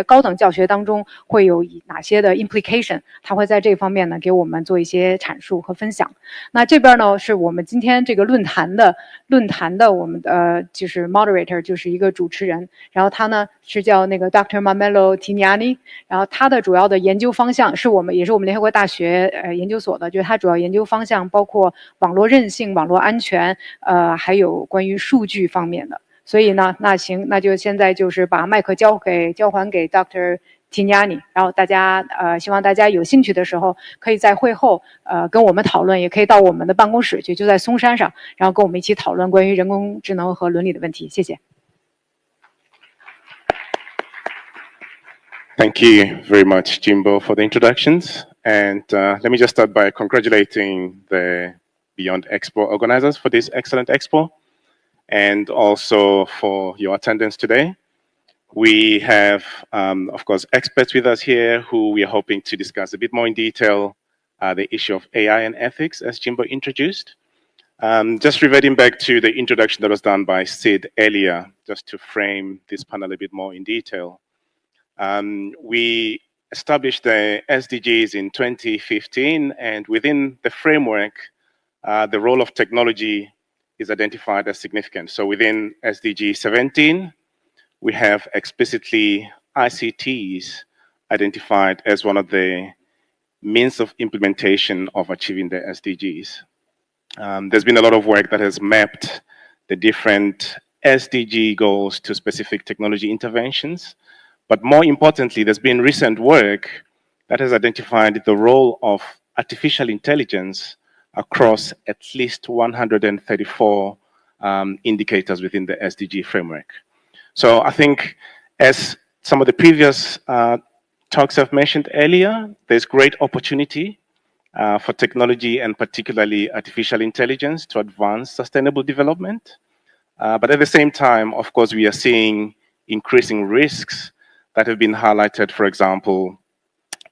高等教学当中会有哪些的 implication， 他会在这方面呢给我们做一些阐述和分享。那这边呢是我们今天这个论坛的我们的就是 moderator， 就是一个主持人。然后他呢是叫那个 Dr. Mamelo Tignani， 然后他的主要的研究方向也是我们联合国大学研究所的，就是他主要研究方向包括网络韧性、网络安全，还有关于数据方面的。所以呢，那行，那就现在就是把麦克交还给 Dr. Tignani， 然后大家希望大家有兴趣的时候，可以在会后跟我们讨论，也可以到我们的办公室去，就在松山上，然后跟我们一起讨论关于人工智能和伦理的问题。谢谢。Thank you very much, Jimbo, for the introductions. And let me just start by congratulating the Beyond Expo organizers for this excellent Expo, and also for your attendance today. We have, of course, experts with us here who we are hoping to discuss a bit more in detail the issue of AI and ethics, as Jimbo introduced. Just reverting back to the introduction that was done by Sid earlier, just to frame this panel a bit more in detail. We established the SDGs in 2015, and within the framework, the role of technology is identified as significant. So within SDG 17, we have explicitly ICTs identified as one of the means of implementation of achieving the SDGs. There's been a lot of work that has mapped the different SDG goals to specific technology interventions. But more importantly, there's been recent work that has identified the role of artificial intelligence across at least 134 indicators within the SDG framework. So I think, as some of the previous talks I've mentioned earlier, there's great opportunity for technology and particularly artificial intelligence to advance sustainable development. But at the same time, of course, we are seeing increasing risks that have been highlighted, for example,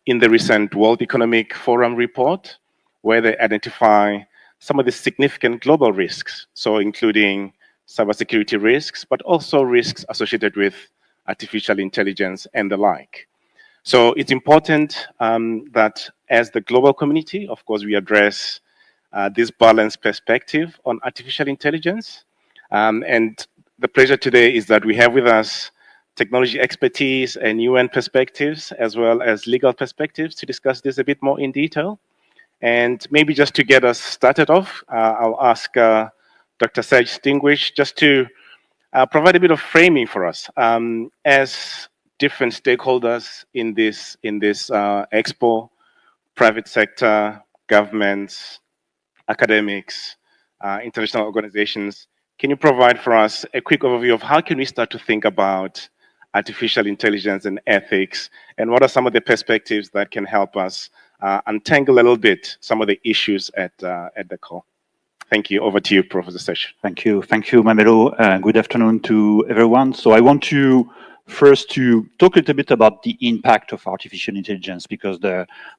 in the recent World Economic Forum report, where they identify some of the significant global risks, so including cybersecurity risks, but also risks associated with artificial intelligence and the like. So it's important that as the global community, of course, we address this balanced perspective on artificial intelligence. And the pleasure today is that we have with us technology expertise and UN perspectives, as well as legal perspectives, to discuss this a bit more in detail. And maybe just to get us started off, I'll ask Dr. Sage Distinguish just to provide a bit of framing for us. As different stakeholders in this Expo, private sector, governments, academics, international organizations. Can you provide for us a quick overview of how can we start to think about artificial intelligence and ethics, and what are some of the perspectives that can help us untangle a little bit some of the issues at the core? Thank you. Over to you, Professor Sesh. Thank you, Mamelo. Good afternoon to everyone. So I want to first to talk a little bit about the impact of artificial intelligence, because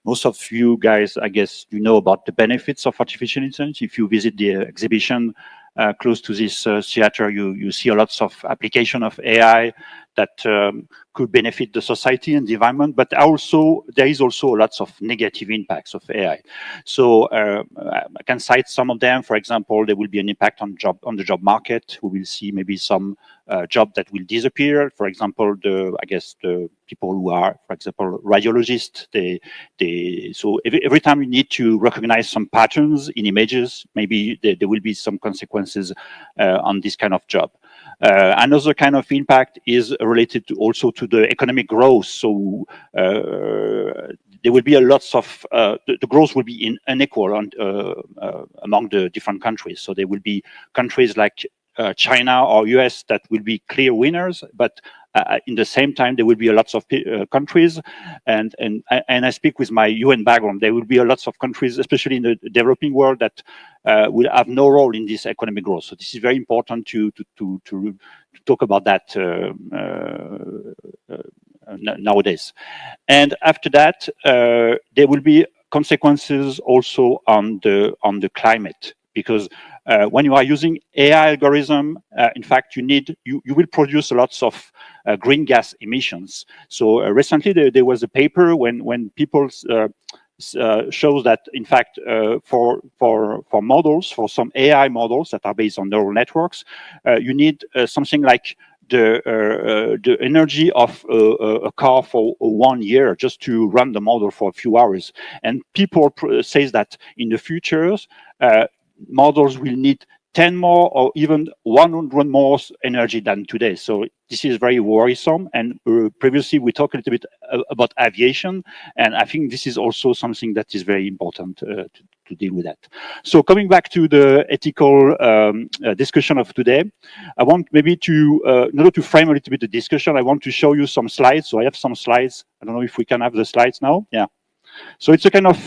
most of you guys, I guess, you know about the benefits of artificial intelligence. If you visit the exhibition close to this theater, you see a lots of application of AI that could benefit the society and the environment, but also there is also lots of negative impacts of AI. So I can cite some of them. For example, there will be an impact on the job market. We will see maybe some job that will disappear. For example, the people who are, for example, radiologists. So every time you need to recognize some patterns in images, maybe there will be some consequences on this kind of job. Another kind of impact is related also to the economic growth. So there will be a lots of the growth will be unequal among the different countries. So there will be countries like China or US that will be clear winners, but in the same time there will be a lots of countries, and I speak with my UN background. There will be a lots of countries, especially in the developing world, that will have no role in this economic growth. So this is very important to talk about that nowadays. And after that, there will be consequences also on the climate, because when you are using AI algorithm, in fact, you will produce lots of green gas emissions. So recently there was a paper when people shows that, in fact, for models, for some AI models that are based on neural networks, you need something like the energy of a car for 1 year just to run the model for a few hours. And people says that in the futures, models will need 10 more or even 100 more energy than today. So this is very worrisome. And previously we talked a little bit about aviation, and I think this is also something that is very important to deal with that. So coming back to the ethical discussion of today, I want maybe to, in order to frame a little bit the discussion, I want to show you some slides. So I have some slides. I don't know if we can have the slides now. Yeah. So it's a kind of,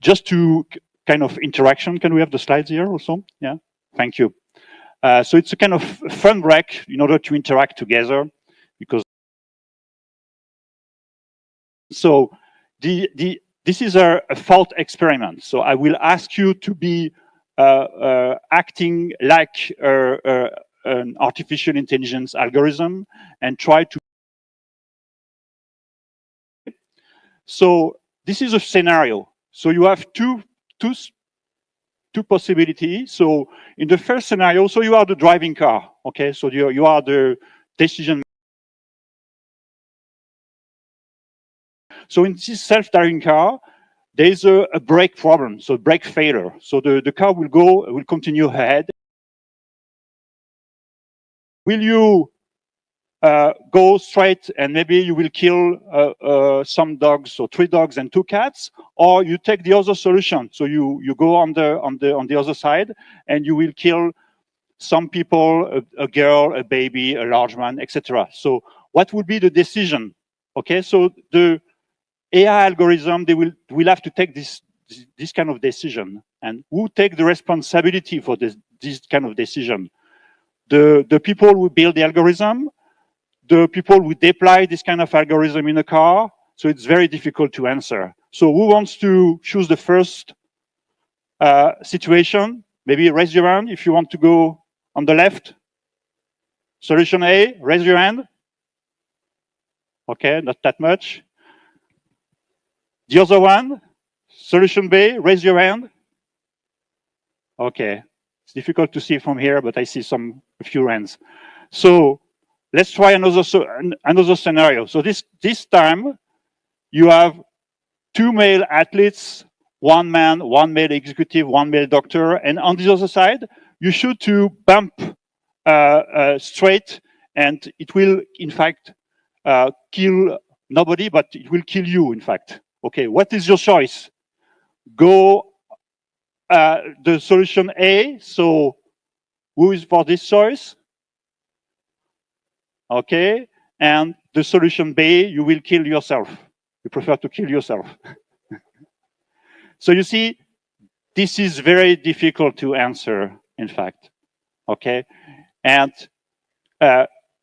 just to kind of interaction. Can we have the slides here also? Yeah, thank you. So it's a kind of fun break in order to interact together, because so this is a thought experiment. So I will ask you to be acting like an artificial intelligence algorithm and try to. So this is a scenario. So you have two possibilities. So in the first scenario, so you are the driving car, okay? So you are the decision. So in this self-driving car, there is a brake problem, so brake failure. So the car will continue ahead. Will you go straight and maybe you will kill some dogs, so 3 dogs and 2 cats, or you take the other solution. So you go on the other side and you will kill some people, a girl, a baby, a large man, etc. So what would be the decision? Okay, so the AI algorithm, they will have to take this kind of decision. And who take the responsibility for this kind of decision? The people who build the algorithm, the people who deploy this kind of algorithm in a car. So it's very difficult to answer. So who wants to choose the first situation? Maybe raise your hand if you want to go on the left. Solution A, raise your hand. Okay, not that much. The other one, solution B, raise your hand. Okay, it's difficult to see from here, but I see a few hands. So let's try another scenario. So this time you have 2 male athletes, 1 man, 1 male executive, 1 male doctor, and on the other side you shoot to bump straight and it will, in fact, kill nobody, but it will kill you, in fact. Okay, what is your choice? Go the solution A, so who is for this choice? Okay, and the solution B, you will kill yourself. You prefer to kill yourself. So you see, this is very difficult to answer, in fact. Okay, and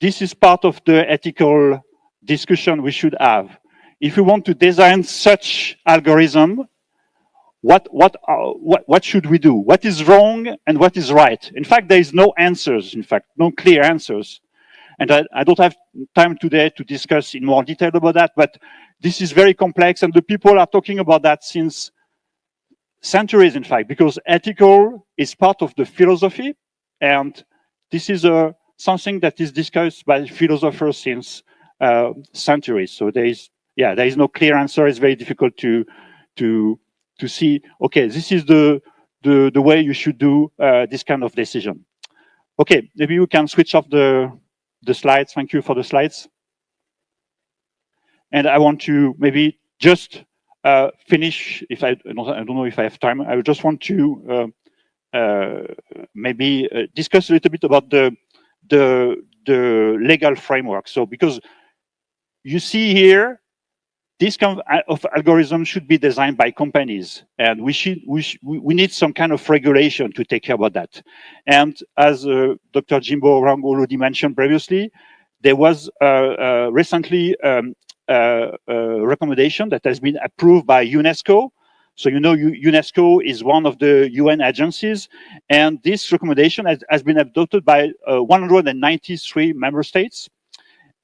this is part of the ethical discussion we should have. If we want to design such algorithm, what should we do? What is wrong and what is right? In fact, there is no answers, in fact, no clear answers. And I don't have time today to discuss in more detail about that, but this is very complex, and the people are talking about that since centuries, in fact, because ethical is part of the philosophy, and this is something that is discussed by philosophers since centuries. So there is no clear answer. It's very difficult to see, okay, this is the way you should do this kind of decision. Okay, maybe you can switch off the slides. Thank you for the slides. And I want to maybe just finish, if I don't know if I have time. I just want to maybe discuss a little bit about the legal framework. So because you see here, this kind of algorithm should be designed by companies, and we need some kind of regulation to take care about that. And as Dr. Jimbo Orang already mentioned previously, there was recently a recommendation that has been approved by UNESCO. So you know UNESCO is one of the UN agencies, and this recommendation has been adopted by 193 member states.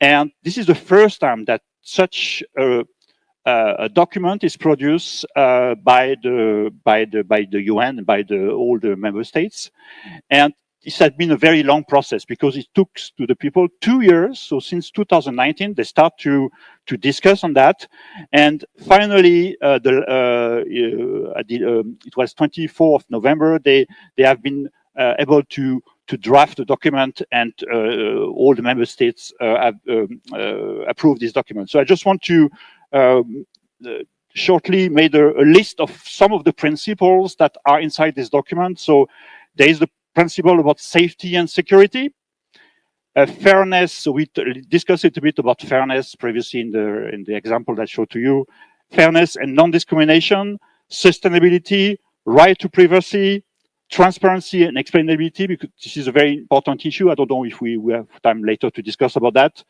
And this is the first time that such a document is produced by the UN and by all the member states, and this has been a very long process because it took to the people 2 years. So since 2019, they start to discuss on that, and finally, it was 24th of November. They have been able to draft the document, and all the member states have approved this document. So I just want to shortly made a list of some of the principles that are inside this document. So there is the principle about safety and security, fairness. So we discussed a bit about fairness previously in the example that I showed to you. Fairness and non-discrimination, sustainability, right to privacy, transparency and explainability, because this is a very important issue. I don't know if we have time later to discuss about that.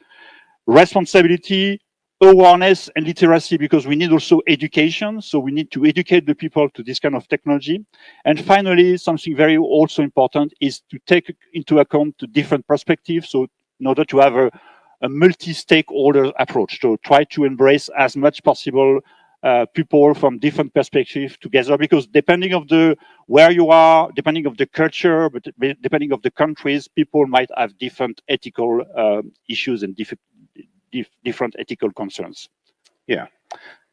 Responsibility, awareness and literacy, because we need also education. So we need to educate the people to this kind of technology. And finally, something very also important is to take into account the different perspectives. So in order to have a multi-stakeholder approach, to try to embrace as much possible people from different perspectives together, because depending of where you are, depending of the culture, but depending of the countries, people might have different ethical issues and different ethical concerns. Yeah,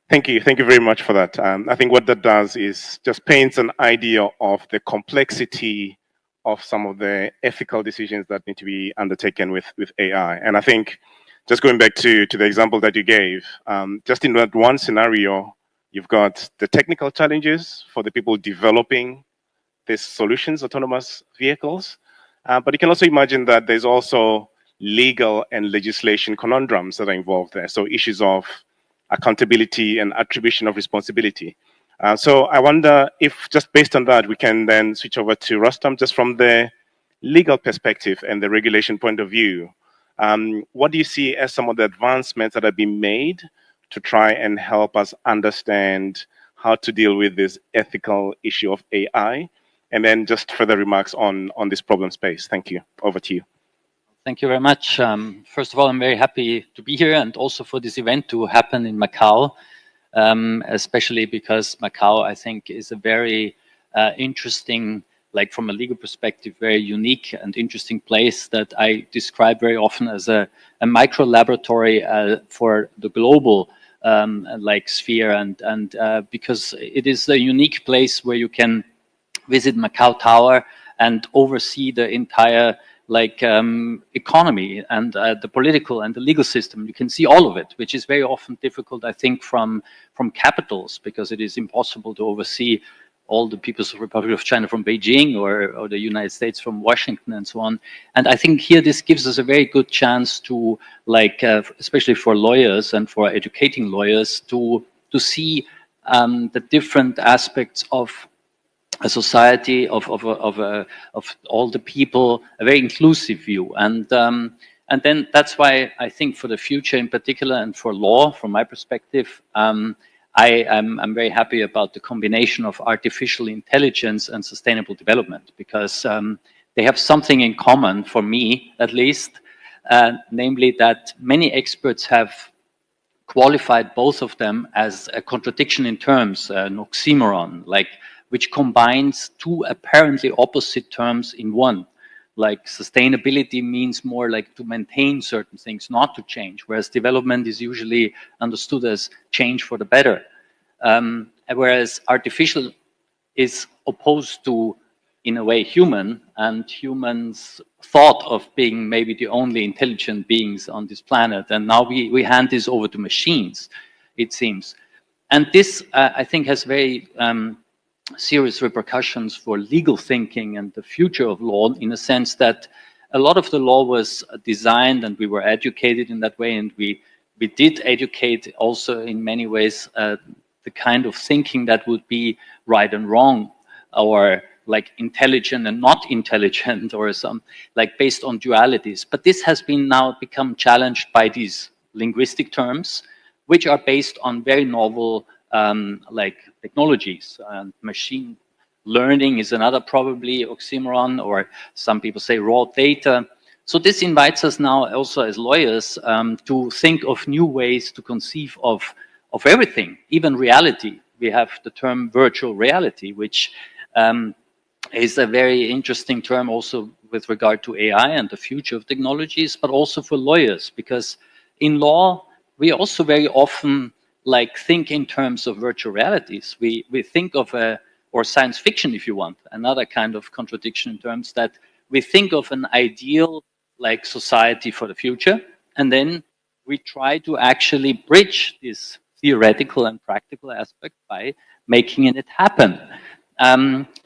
thank you very much for that. I think what that does is just paints an idea of the complexity of some of the ethical decisions that need to be undertaken with AI. And I think just going back to the example that you gave, just in that one scenario, you've got the technical challenges for the people developing these solutions, autonomous vehicles, but you can also imagine that there's also legal and legislation conundrums that are involved there. So issues of accountability and attribution of responsibility. So I wonder if just based on that, we can then switch over to Rustam, just from the legal perspective and the regulation point of view. What do you see as some of the advancements that have been made to try and help us understand how to deal with this ethical issue of AI? And then just further remarks on this problem space. Thank you. Over to you. Thank you very much. First of all, I'm very happy to be here and also for this event to happen in Macau, especially because Macau, I think, is a very interesting, like from a legal perspective, very unique and interesting place that I describe very often as a micro laboratory for the global like sphere, and because it is a unique place where you can visit Macau Tower and oversee the entire like economy and the political and the legal system. You can see all of it, which is very often difficult, I think, from capitals, because it is impossible to oversee all the People's Republic of China from Beijing or the United States from Washington and so on. And I think here this gives us a very good chance to, like, especially for lawyers and for educating lawyers, to see the different aspects of a society, of all the people, a very inclusive view. And then that's why I think for the future in particular, and for law, from my perspective, I'm very happy about the combination of artificial intelligence and sustainable development, because they have something in common, for me at least, namely that many experts have qualified both of them as a contradiction in terms, an oxymoron, like, which combines two apparently opposite terms in one. Like sustainability means more like to maintain certain things, not to change, whereas development is usually understood as change for the better. Whereas artificial is opposed to, in a way, human, and humans thought of being maybe the only intelligent beings on this planet. And now we hand this over to machines, it seems. And this, I think, has very serious repercussions for legal thinking and the future of law, in a sense that a lot of the law was designed, and we were educated in that way, and we did educate also in many ways the kind of thinking that would be right and wrong, or like intelligent and not intelligent, or some, like, based on dualities. But this has been now become challenged by these linguistic terms, which are based on very novel like technologies. Machine learning is another probably oxymoron, or some people say raw data. So this invites us now also as lawyers to think of new ways to conceive of everything, even reality. We have the term virtual reality, which is a very interesting term also with regard to AI and the future of technologies, but also for lawyers, because in law, we also very often like think in terms of virtual realities. We think of or science fiction, if you want, another kind of contradiction in terms that we think of an ideal like society for the future, and then we try to actually bridge this theoretical and practical aspect by making it happen.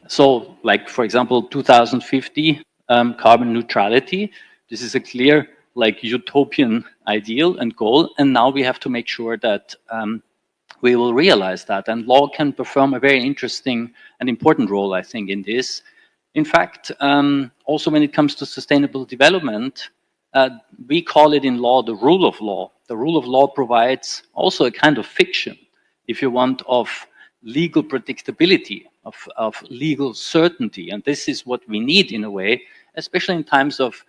So, like, for example, 2050 carbon neutrality, this is a clear like utopian ideal and goal, and now we have to make sure that we will realize that, and law can perform a very interesting and important role, I think, in this. In fact, also when it comes to sustainable development, we call it in law the rule of law. The rule of law provides also a kind of fiction, if you want, of legal predictability, of legal certainty, and this is what we need in a way, especially in times of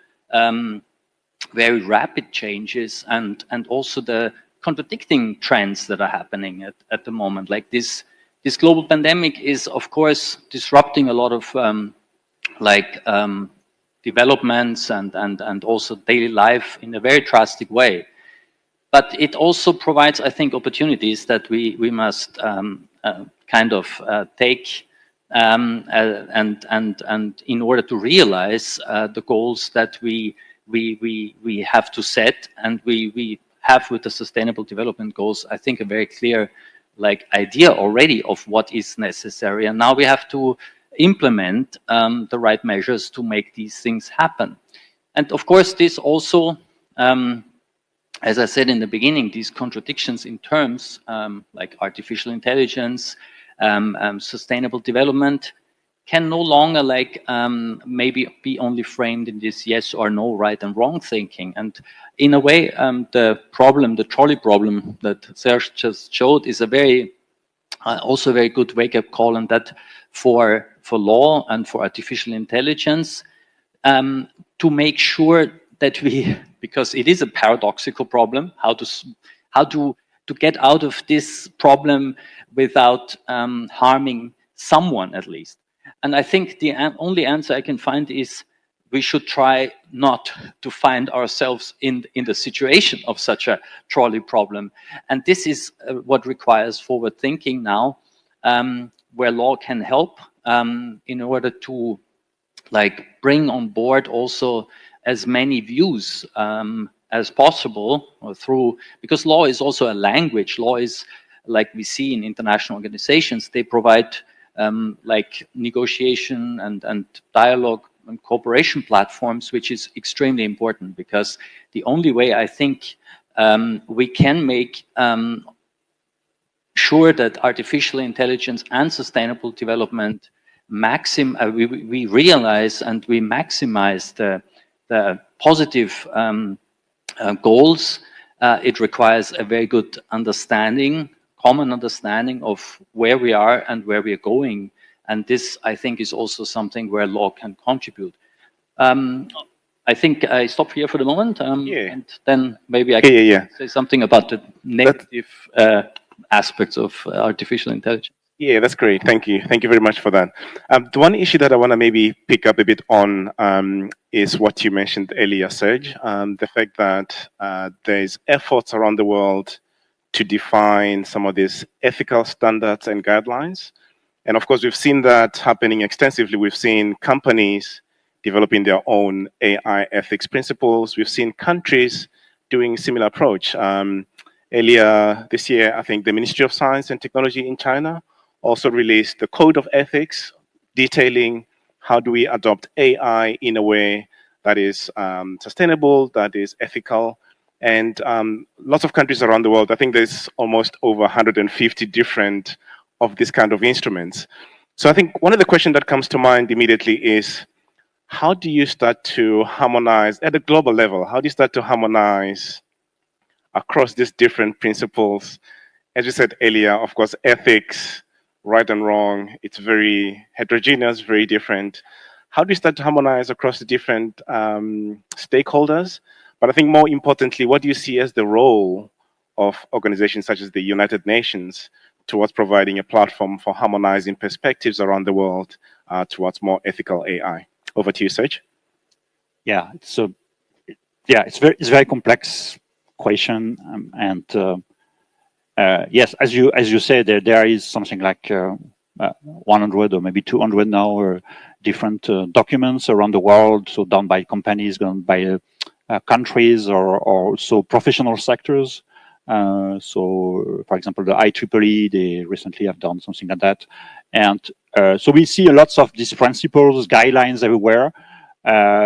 very rapid changes and also the contradicting trends that are happening at the moment. Like this global pandemic is, of course, disrupting a lot of developments and also daily life in a very drastic way. But it also provides, I think, opportunities that we must kind of take and in order to realize the goals that we have to set, and we have with the sustainable development goals, I think, a very clear like idea already of what is necessary, and now we have to implement the right measures to make these things happen. And of course, this also, as I said in the beginning, these contradictions in terms like artificial intelligence, sustainable development, can no longer like maybe be only framed in this yes or no, right and wrong thinking. And in a way, the trolley problem that Serge just showed is a very also a very good wake-up call, and that for law and for artificial intelligence, to make sure that we, because it is a paradoxical problem, how to get out of this problem without harming someone at least. And I think the only answer I can find is we should try not to find ourselves in the situation of such a trolley problem. And this is what requires forward thinking now, where law can help in order to like bring on board also as many views as possible through, because law is also a language. Law is, like we see in international organizations, they provide like negotiation and dialogue and cooperation platforms, which is extremely important, because the only way I think we can make sure that artificial intelligence and sustainable development we realize and we maximize the positive goals, it requires a very good understanding, common understanding of where we are and where we are going. And this, I think, is also something where law can contribute. I think I stop here for the moment, and then maybe I can say something about the negative aspects of artificial intelligence. Yeah, that's great. Thank you. Thank you very much for that. The one issue that I want to maybe pick up a bit on is what you mentioned earlier, Serge, the fact that there's efforts around the world to define some of these ethical standards and guidelines. And of course, we've seen that happening extensively. We've seen companies developing their own AI ethics principles. We've seen countries doing a similar approach. Earlier this year, I think the Ministry of Science and Technology in China also released the Code of Ethics detailing how do we adopt AI in a way that is sustainable, that is ethical. And lots of countries around the world, I think there's almost over 150 different of this kind of instruments. So I think one of the questions that comes to mind immediately is, how do you start to harmonize at a global level? How do you start to harmonize across these different principles? As you said earlier, of course, ethics, right and wrong, it's very heterogeneous, very different. How do you start to harmonize across the different stakeholders? But I think more importantly, what do you see as the role of organizations such as the United Nations towards providing a platform for harmonizing perspectives around the world towards more ethical AI? Over to you, Serge. Yeah, it's very complex question, and yes, as you said, there is something like 100 or maybe 200 now, or different documents around the world, so done by companies, done by countries, or also professional sectors. So, for example, the IEEE, they recently have done something like that, and so we see lots of these principles, guidelines everywhere.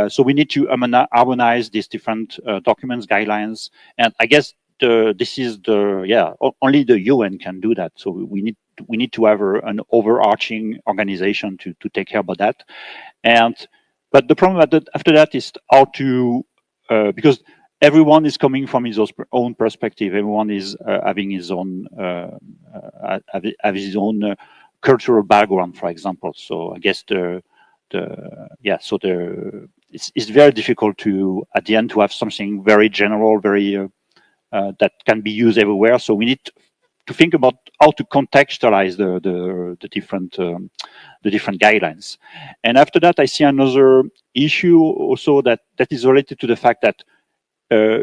So we need to harmonize these different documents, guidelines, and I guess this is only the UN can do that. So we need to have an overarching organization to take care about that. But the problem after that is how to because everyone is coming from his own perspective. Everyone is having his own cultural background, for example. So I guess it's very difficult to at the end to have something very general, very that can be used everywhere. So we need to think about how to contextualize the different guidelines. And after that, I see another issue also that is related to the fact that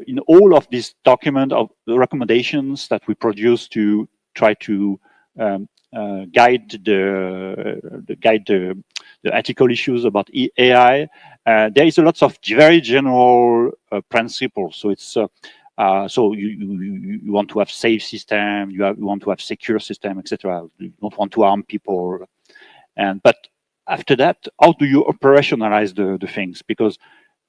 in all of these document of the recommendations that we produce to try to guide the ethical issues about AI, there is a lot of very general principles. So it's so you want to have safe system, you want to have secure system, etc. You don't want to harm people, but after that, how do you operationalize the things? Because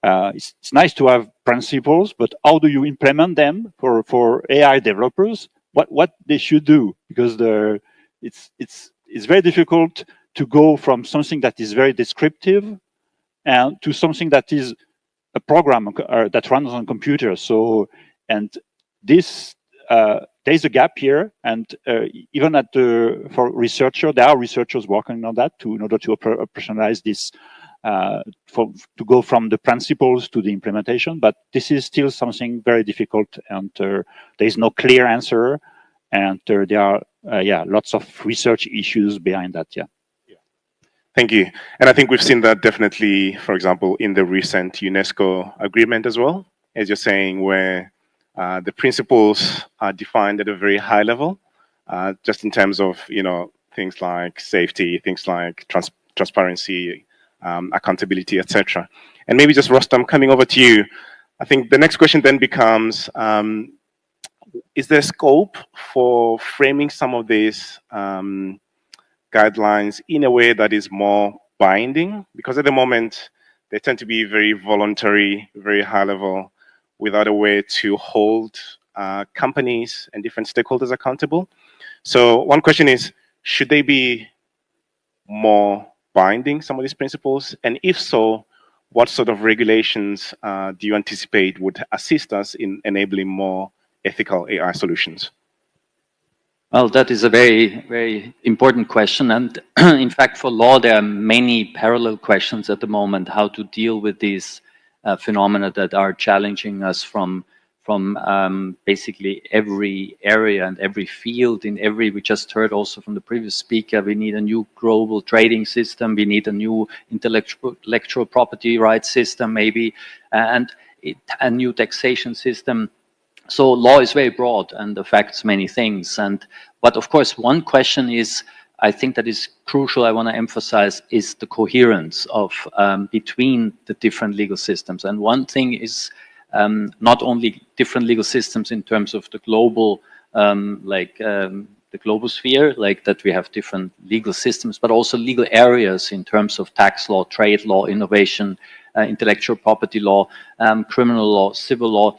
it's nice to have principles, but how do you implement them for AI developers? What they should do? Because it's very difficult to go from something that is very descriptive and to something that is a program that runs on computers. So, and this there's a gap here, and even for researcher, there are researchers working on that in order to operationalize this, to go from the principles to the implementation. But this is still something very difficult, and there is no clear answer, and there are lots of research issues behind that. Thank you. And I think we've seen that definitely, for example, in the recent UNESCO agreement as well, as you're saying, where the principles are defined at a very high level, just in terms of, things like safety, things like transparency, accountability, etc. And maybe just Rostam, coming over to you, I think the next question then becomes, is there scope for framing some of these guidelines in a way that is more binding? Because at the moment, they tend to be very voluntary, very high level, without a way to hold companies and different stakeholders accountable. So one question is, should they be more binding, some of these principles? And if so, what sort of regulations do you anticipate would assist us in enabling more ethical AI solutions? Well, that is a very, very important question. And in fact, for law, there are many parallel questions at the moment, how to deal with these phenomena that are challenging us from basically every area and every field. We just heard also from the previous speaker, we need a new global trading system, we need a new intellectual property rights system maybe, and a new taxation system. So law is very broad and affects many things. But of course, one question is, I think that is crucial, I want to emphasize, is the coherence of between the different legal systems. And one thing is not only different legal systems in terms of the global, the global sphere, like that we have different legal systems, but also legal areas in terms of tax law, trade law, innovation, intellectual property law, criminal law, civil law.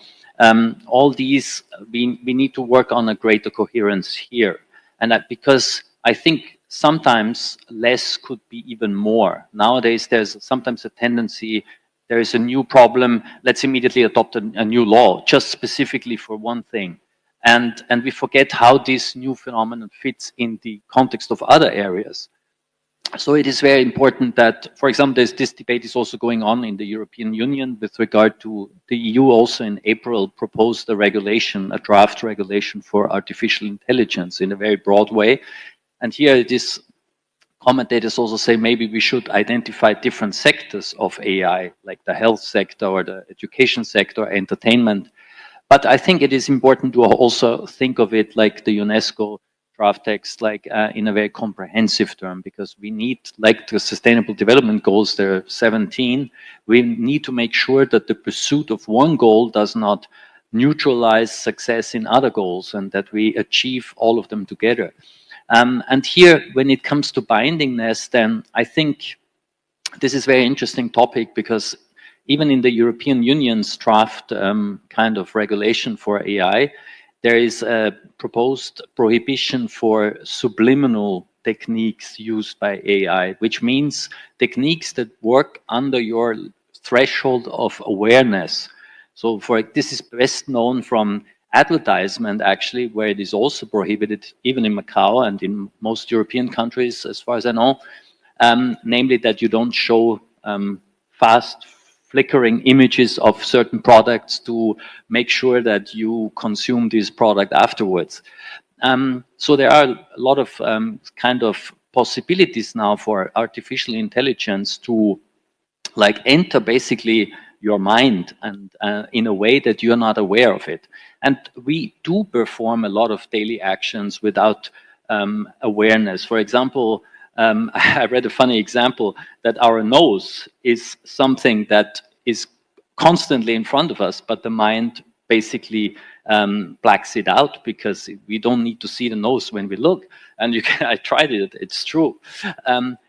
All these, we need to work on a greater coherence here. And that because I think sometimes less could be even more. Nowadays, there's sometimes a tendency, there is a new problem, let's immediately adopt a new law, just specifically for one thing. And we forget how this new phenomenon fits in the context of other areas. So it is very important that, for example, this debate is also going on in the European Union with regard to the EU also in April proposed a regulation, a draft regulation for artificial intelligence in a very broad way. And here this commentators also say maybe we should identify different sectors of AI, like the health sector or the education sector, entertainment. But I think it is important to also think of it like the UNESCO draft text, like in a very comprehensive term, because we need, like the Sustainable Development Goals, there are 17, we need to make sure that the pursuit of one goal does not neutralize success in other goals and that we achieve all of them together. And here, when it comes to bindingness, then I think this is a very interesting topic because even in the European Union's draft kind of regulation for AI, there is a proposed prohibition for subliminal techniques used by AI, which means techniques that work under your threshold of awareness. So this is best known from advertisement, actually, where it is also prohibited, even in Macau and in most European countries, as far as I know, namely that you don't show fast flickering images of certain products to make sure that you consume this product afterwards. So there are a lot of kind of possibilities now for artificial intelligence to like enter basically your mind and in a way that you're not aware of it. And we do perform a lot of daily actions without awareness. For example, I read a funny example that our nose is something that is constantly in front of us, but the mind basically blacks it out because we don't need to see the nose when we look. And I tried it, it's true.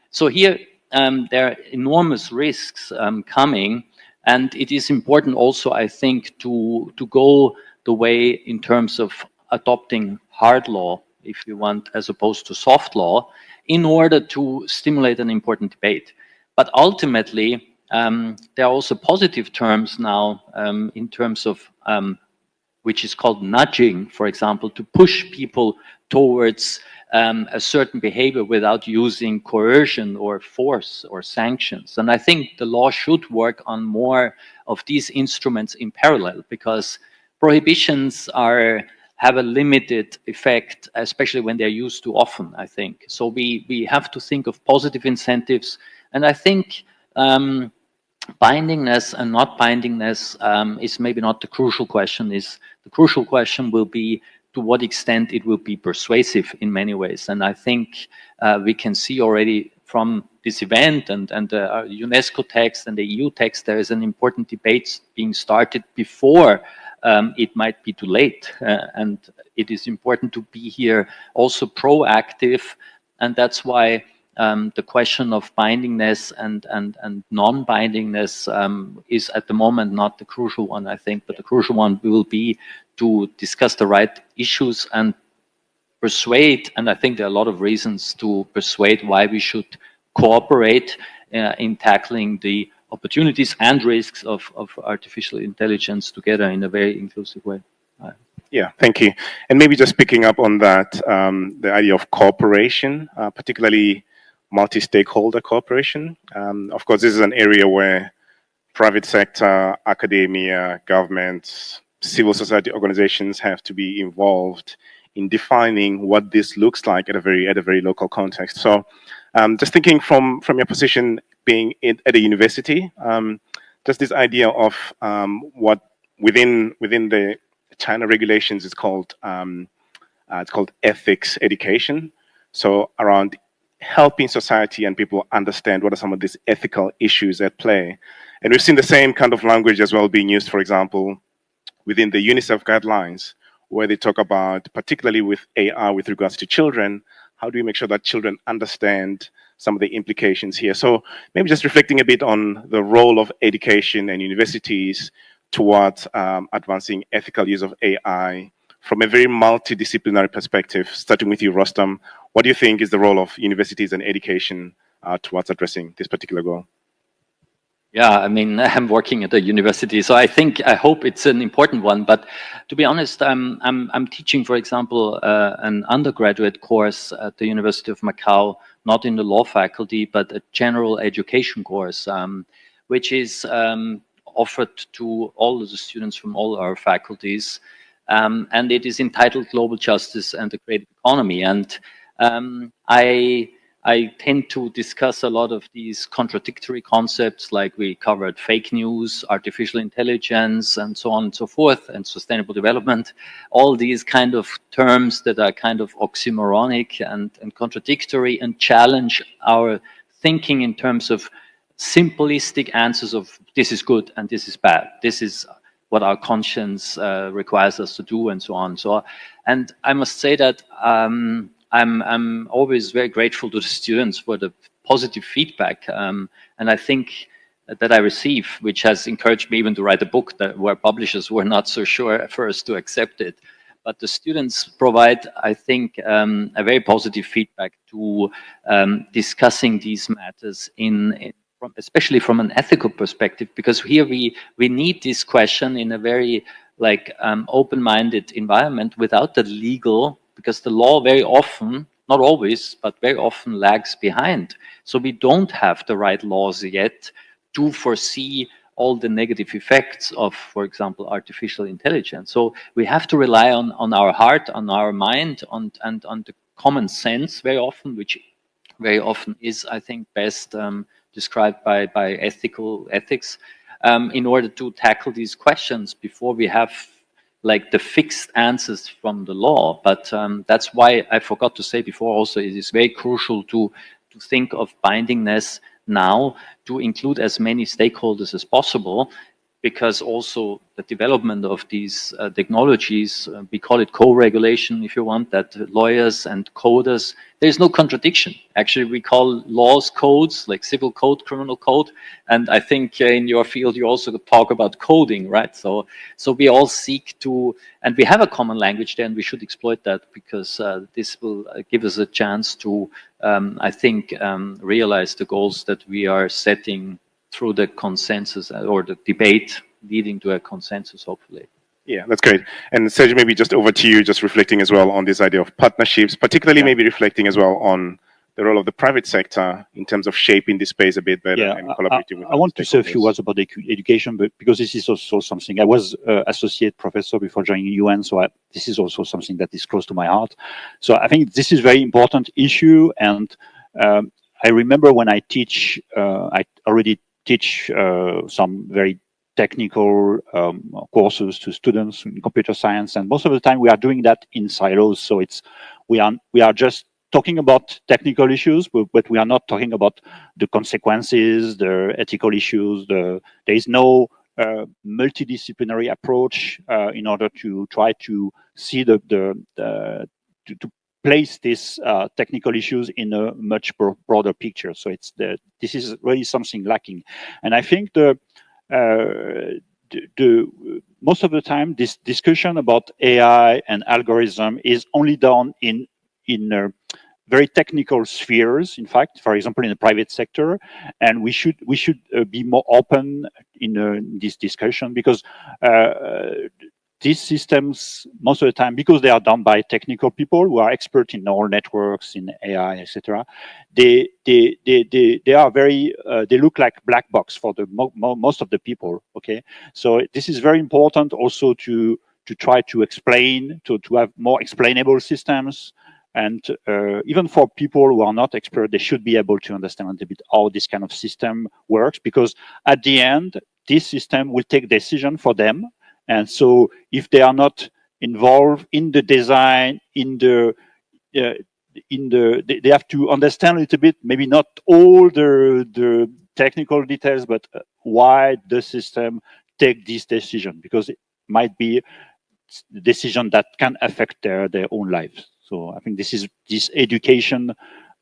So here there are enormous risks coming, and it is important also, I think, to go the way in terms of adopting hard law, if you want, as opposed to soft law, in order to stimulate an important debate. But ultimately, there are also positive terms now in terms of which is called nudging, for example, to push people towards a certain behavior without using coercion or force or sanctions. And I think the law should work on more of these instruments in parallel, because prohibitions have a limited effect, especially when they're used too often, I think. So we have to think of positive incentives. And I think bindingness and not bindingness is maybe not the crucial question. The crucial question will be to what extent it will be persuasive in many ways. And I think we can see already from this event and the UNESCO text and the EU text, there is an important debate being started before it might be too late. And it is important to be here also proactive. And that's why the question of bindingness and non-bindingness is at the moment not the crucial one, I think, but the crucial one will be to discuss the right issues and persuade, and I think there are a lot of reasons to persuade why we should cooperate in tackling the opportunities and risks of artificial intelligence together in a very inclusive way. Yeah, thank you. And maybe just picking up on that, the idea of cooperation, particularly multi-stakeholder cooperation. Of course, this is an area where private sector, academia, governments, civil society organizations have to be involved in defining what this looks like at a very local context. So just thinking from your position being at a university, just this idea of what within the China regulations is called it's called ethics education. So around helping society and people understand what are some of these ethical issues at play. And we've seen the same kind of language as well being used, for example, within the UNICEF guidelines, where they talk about, particularly with AI with regards to children, how do we make sure that children understand some of the implications here? So maybe just reflecting a bit on the role of education and universities towards advancing ethical use of AI from a very multidisciplinary perspective, starting with you, Rostam. What do you think is the role of universities and education towards addressing this particular goal? Yeah, I mean, I'm working at a university, so I hope it's an important one. But to be honest, I'm teaching, for example, an undergraduate course at the University of Macau, not in the law faculty, but a general education course, which is offered to all of the students from all our faculties, and it is entitled Global Justice and the Creative Economy. And I tend to discuss a lot of these contradictory concepts, like we covered fake news, artificial intelligence, and so on and so forth, and sustainable development. All these kind of terms that are kind of oxymoronic and contradictory and challenge our thinking in terms of simplistic answers of this is good and this is bad. This is what our conscience requires us to do, and so on. And I must say that I'm always very grateful to the students for the positive feedback, and I think that I receive, which has encouraged me even to write a book where publishers were not so sure at first to accept it. But the students provide, I think, a very positive feedback to discussing these matters especially from an ethical perspective, because here we need this question in a very open-minded environment without the legal, because the law very often, not always, but very often lags behind. So we don't have the right laws yet to foresee all the negative effects of, for example, artificial intelligence. So we have to rely on our heart, on our mind, and on the common sense very often, which very often is, I think, best described by ethics, in order to tackle these questions before we have the fixed answers from the law. But that's why I forgot to say before also, it is very crucial to think of bindingness now, to include as many stakeholders as possible, because also the development of these technologies, we call it co-regulation if you want, that lawyers and coders, there's no contradiction. Actually, we call laws codes, like civil code, criminal code, and I think in your field you also talk about coding, right? So we all seek to, and we have a common language there, and we should exploit that, because this will give us a chance to, I think, realize the goals that we are setting through the consensus or the debate leading to a consensus, hopefully. Yeah, that's great. And Serge, maybe just over to you, just reflecting as well on this idea of partnerships, particularly maybe reflecting as well on the role of the private sector in terms of shaping this space a bit better and collaborating with I want to say a few words about education, but because this is also something, I was associate professor before joining UN, so this is also something that is close to my heart. So I think this is a very important issue, and I remember when I teach, I already teach some very technical courses to students in computer science, and most of the time we are doing that in silos. So we are just talking about technical issues, but we are not talking about the consequences, the ethical issues. There is no multidisciplinary approach in order to try to see to place these technical issues in a much broader picture. So this is really something lacking, and I think most of the time this discussion about AI and algorithm is only done in very technical spheres. In fact, for example, in the private sector, and we should be more open in this discussion, because these systems, most of the time, because they are done by technical people who are expert in neural networks, in AI, etc., they are very they look like black box for the most of the people. Okay, so this is very important also to try to explain, to have more explainable systems. And even for people who are not expert, they should be able to understand a bit how this kind of system works, because at the end, this system will take decision for them. And so if they are not involved in the design, they have to understand a little bit, maybe not all the technical details, but why the system take this decision, because it might be the decision that can affect their own lives. So I think this education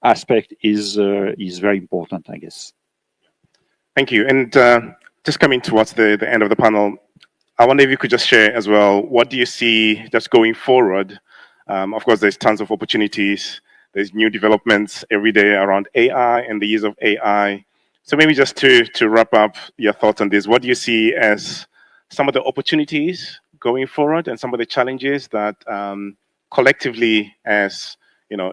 aspect is very important, I guess. Thank you. And just coming towards the end of the panel, I wonder if you could just share as well, what do you see just going forward? Of course, there's tons of opportunities. There's new developments every day around AI and the use of AI. So maybe just to wrap up your thoughts on this, what do you see as some of the opportunities going forward and some of the challenges that collectively, as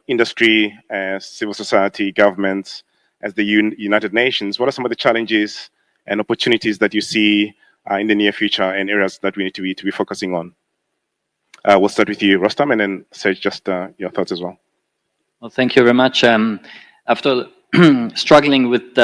industry, as civil society, governments, as the United Nations, what are some of the challenges and opportunities that you see in the near future and areas that we need to be focusing on? We'll start with you, Rostam, and then Serge, just your thoughts as well. Well, thank you very much. After struggling with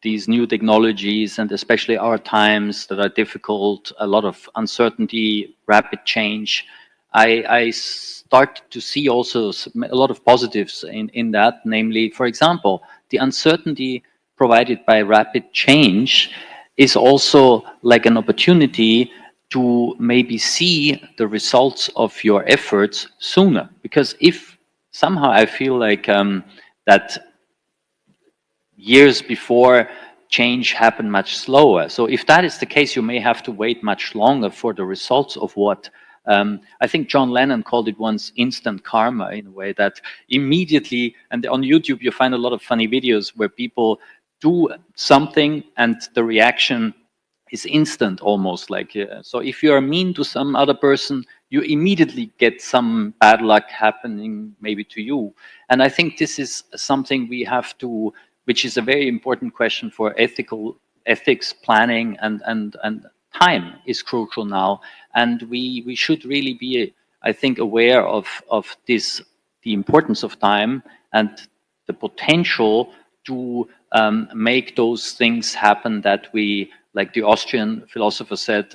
these new technologies, and especially our times that are difficult, a lot of uncertainty, rapid change, I start to see also a lot of positives in that, namely, for example, the uncertainty provided by rapid change is also like an opportunity to maybe see the results of your efforts sooner. Because if somehow I feel like that years before, change happened much slower. So if that is the case, you may have to wait much longer for the results of what I think John Lennon called it once instant karma, in a way that immediately, and on YouTube you find a lot of funny videos where people do something and the reaction is instant, almost like, so if you are mean to some other person, you immediately get some bad luck happening maybe to you. And I think this is something we have to, which is a very important question for ethics planning, and time is crucial now. And we should really be, I think, aware of this, the importance of time and the potential to make those things happen that we, like the Austrian philosopher said,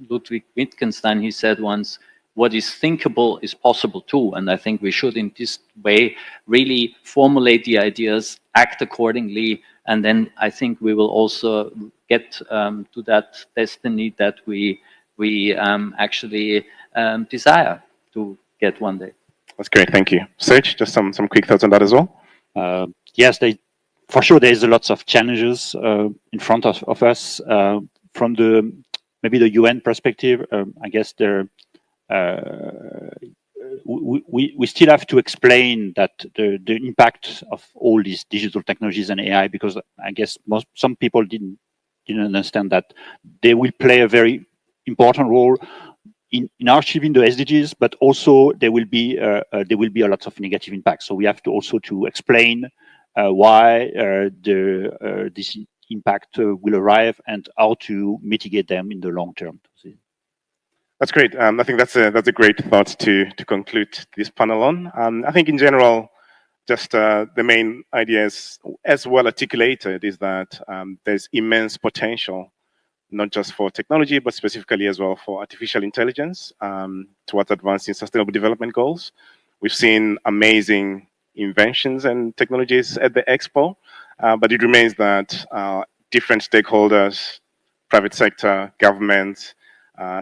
Ludwig Wittgenstein, he said once, what is thinkable is possible too. And I think we should in this way really formulate the ideas, act accordingly, and then I think we will also get to that destiny that we actually desire to get one day. That's great, thank you. Serge, just some quick thoughts on that as well? Yes, for sure there is lots of challenges in front of us. From maybe the UN perspective, I guess we still have to explain that the impact of all these digital technologies and AI, because I guess some people didn't understand that they will play a very important role in achieving the SDGs, but also there will be a lot of negative impact. So we have to also to explain why this impact will arrive and how to mitigate them in the long term. That's great. I think that's a great thought to conclude this panel on. I think in general, just the main idea is, as well articulated, is that there's immense potential, not just for technology, but specifically as well for artificial intelligence towards advancing sustainable development goals. We've seen amazing inventions and technologies at the Expo, but it remains that different stakeholders, private sector, government,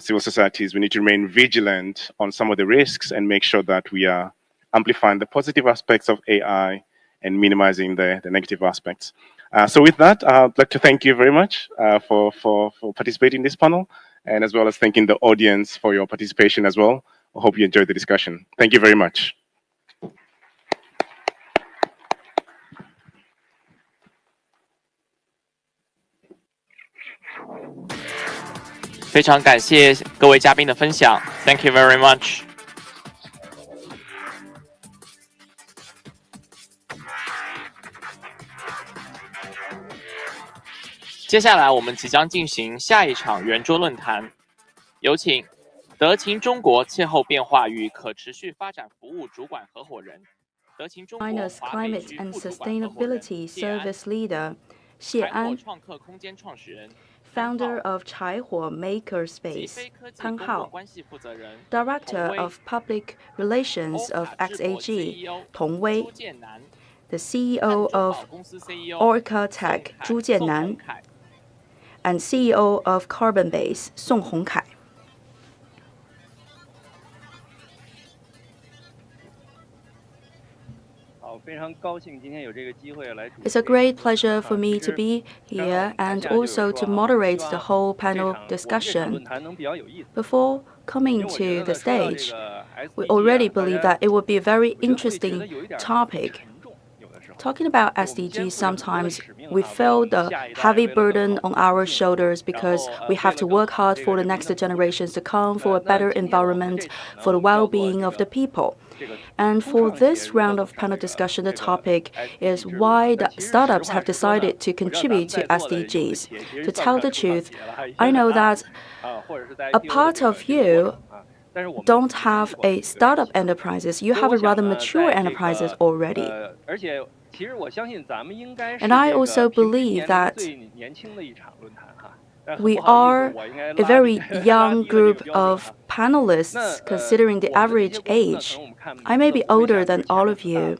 civil societies, we need to remain vigilant on some of the risks and make sure that we are amplifying the positive aspects of AI and minimizing the negative aspects. So with that, I'd like to thank you very much for participating in this panel, and as well as thanking the audience for your participation as well. I hope you enjoyed the discussion. Thank you very much. 非常感谢各位嘉宾的分享 ，Thank you very much。接下来我们即将进行下一场圆桌论坛，有请德勤中国气候变化与可持续发展服务主管合伙人、德勤中国华北区副主管合伙人谢安，创客空间创始人。 Founder of Chaihua Makerspace, Pan Hao, Director of Public Relations of SDG, Tong Wei, the CEO of Orca Tech, Zhu Jiannan, and CEO of Carbon Base, Song Hongkai. It's a great pleasure for me to be here and also to moderate the whole panel discussion. Before coming to the stage, we already believe that it would be a very interesting topic. Talking about SDGs, sometimes we feel the heavy burden on our shoulders because we have to work hard for the next generations to come, for a better environment, for the well-being of the people. And for this round of panel discussion, the topic is why the startups have decided to contribute to SDGs. To tell the truth, I know that a part of you don't have a startup enterprises. You have a rather mature enterprises already. And I also believe that we are a very young group of panelists considering the average age. I may be older than all of you.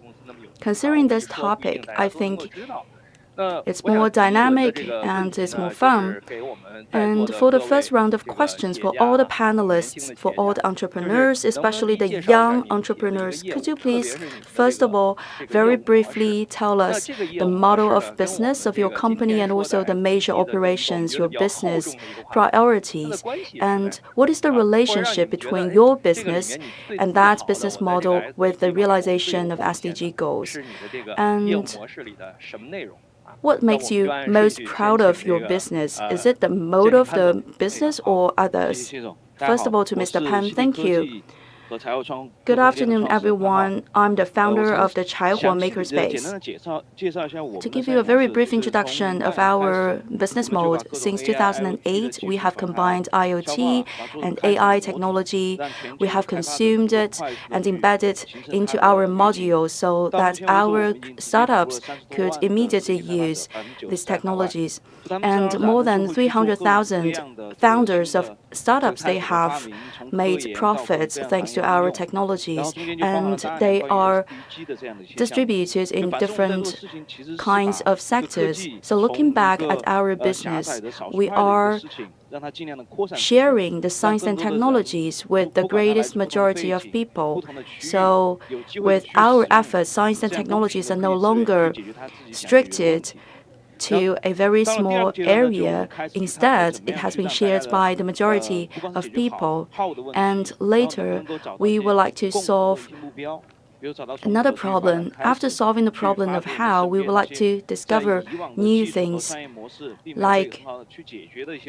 Considering this topic, I think it's more dynamic and it's more fun. And for the first round of questions, for all the panelists, for all the entrepreneurs, especially the young entrepreneurs, could you please, first of all, very briefly tell us the model of business of your company and also the major operations, your business priorities, and what is the relationship between your business and that business model with the realization of SDG goals? And what makes you most proud of your business? Is it the mode of the business or others? First of all, to Mr. Pan, thank you. Good afternoon, everyone. I'm the founder of the Chaihua Makerspace. To give you a very brief introduction of our business mode, since 2008, we have combined IoT and AI technology. We have consumed it and embedded into our modules so that our startups could immediately use these technologies. And more than 300,000 founders of startups, they have made profits thanks to our technologies, and they are distributed in different kinds of sectors. So looking back at our business, we are sharing the science and technologies with the greatest majority of people. So with our efforts, science and technologies are no longer restricted to a very small area. Instead, it has been shared by the majority of people. And later, we would like to solve another problem. After solving the problem of how, we would like to discover new things, like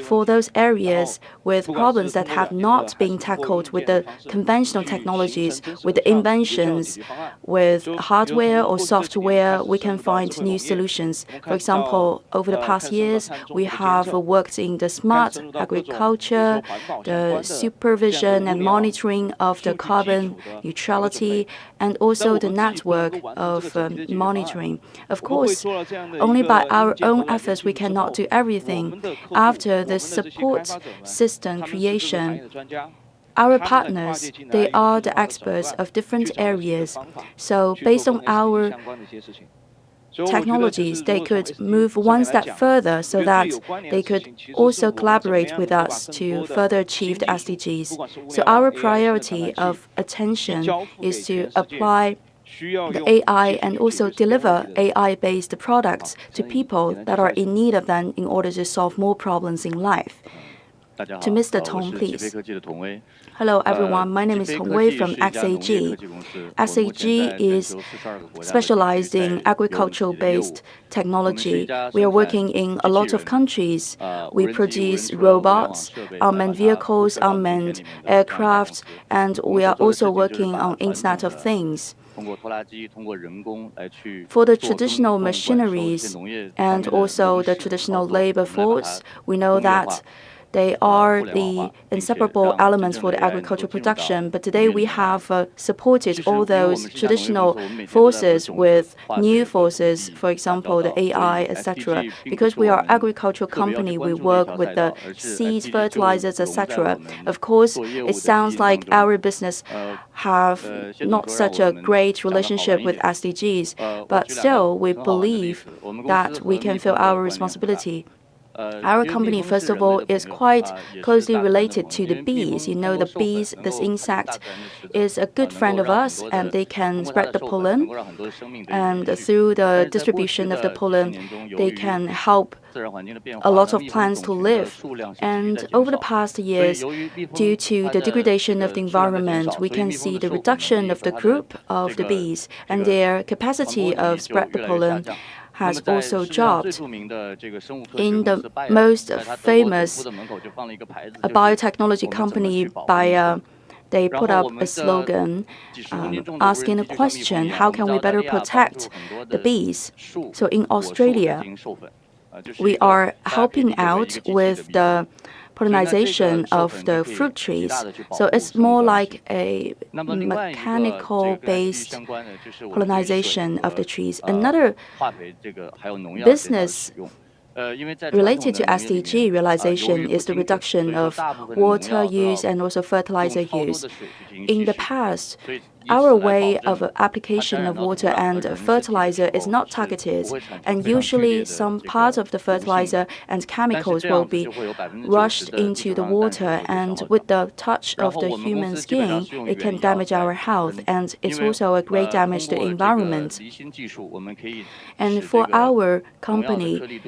for those areas with problems that have not been tackled with the conventional technologies, with the inventions, with hardware or software, we can find new solutions. For example, over the past years, we have worked in the smart agriculture, the supervision and monitoring of the carbon neutrality, and also the network of monitoring. Of course, only by our own efforts we cannot do everything. After the support system creation, our partners, they are the experts of different areas. So based on our technologies, they could move one step further so that they could also collaborate with us to further achieve the SDGs. So our priority of attention is to apply the AI and also deliver AI-based products to people that are in need of them in order to solve more problems in life. To Mr. Tong, please. Hello, everyone. My name is Tong Wei from SAG. SAG is specialized in agricultural-based technology. We are working in a lot of countries. We produce robots, unmanned vehicles, unmanned aircraft, and we are also working on Internet of Things. For the traditional machineries and also the traditional labor force, we know that they are the inseparable elements for the agricultural production. But today we have supported all those traditional forces with new forces, for example, the AI, etc. Because we are agricultural company, we work with the seeds, fertilizers, etc. Of course, it sounds like our business have not such a great relationship with SDGs, but still we believe that we can feel our responsibility. Our company, first of all, is quite closely related to the bees. You know, the bees, this insect, is a good friend of us, and they can spread the pollen. And through the distribution of the pollen, they can help a lot of plants to live. And over the past years, due to the degradation of the environment, we can see the reduction of the group of the bees, and their capacity of spread the pollen has also dropped. In the most famous biotechnology company, Bayer, they put up a slogan asking a question, how can we better protect the bees? So in Australia, we are helping out with the pollination of the fruit trees. So it's more like a mechanical-based pollination of the trees. Another business related to SDG realization is the reduction of water use and also fertilizer use. In the past, our way of application of water and fertilizer is not targeted, and usually some part of the fertilizer and chemicals will be rushed into the water, and with the touch of the human skin, it can damage our health, and it's also a great damage to the environment. And for our company,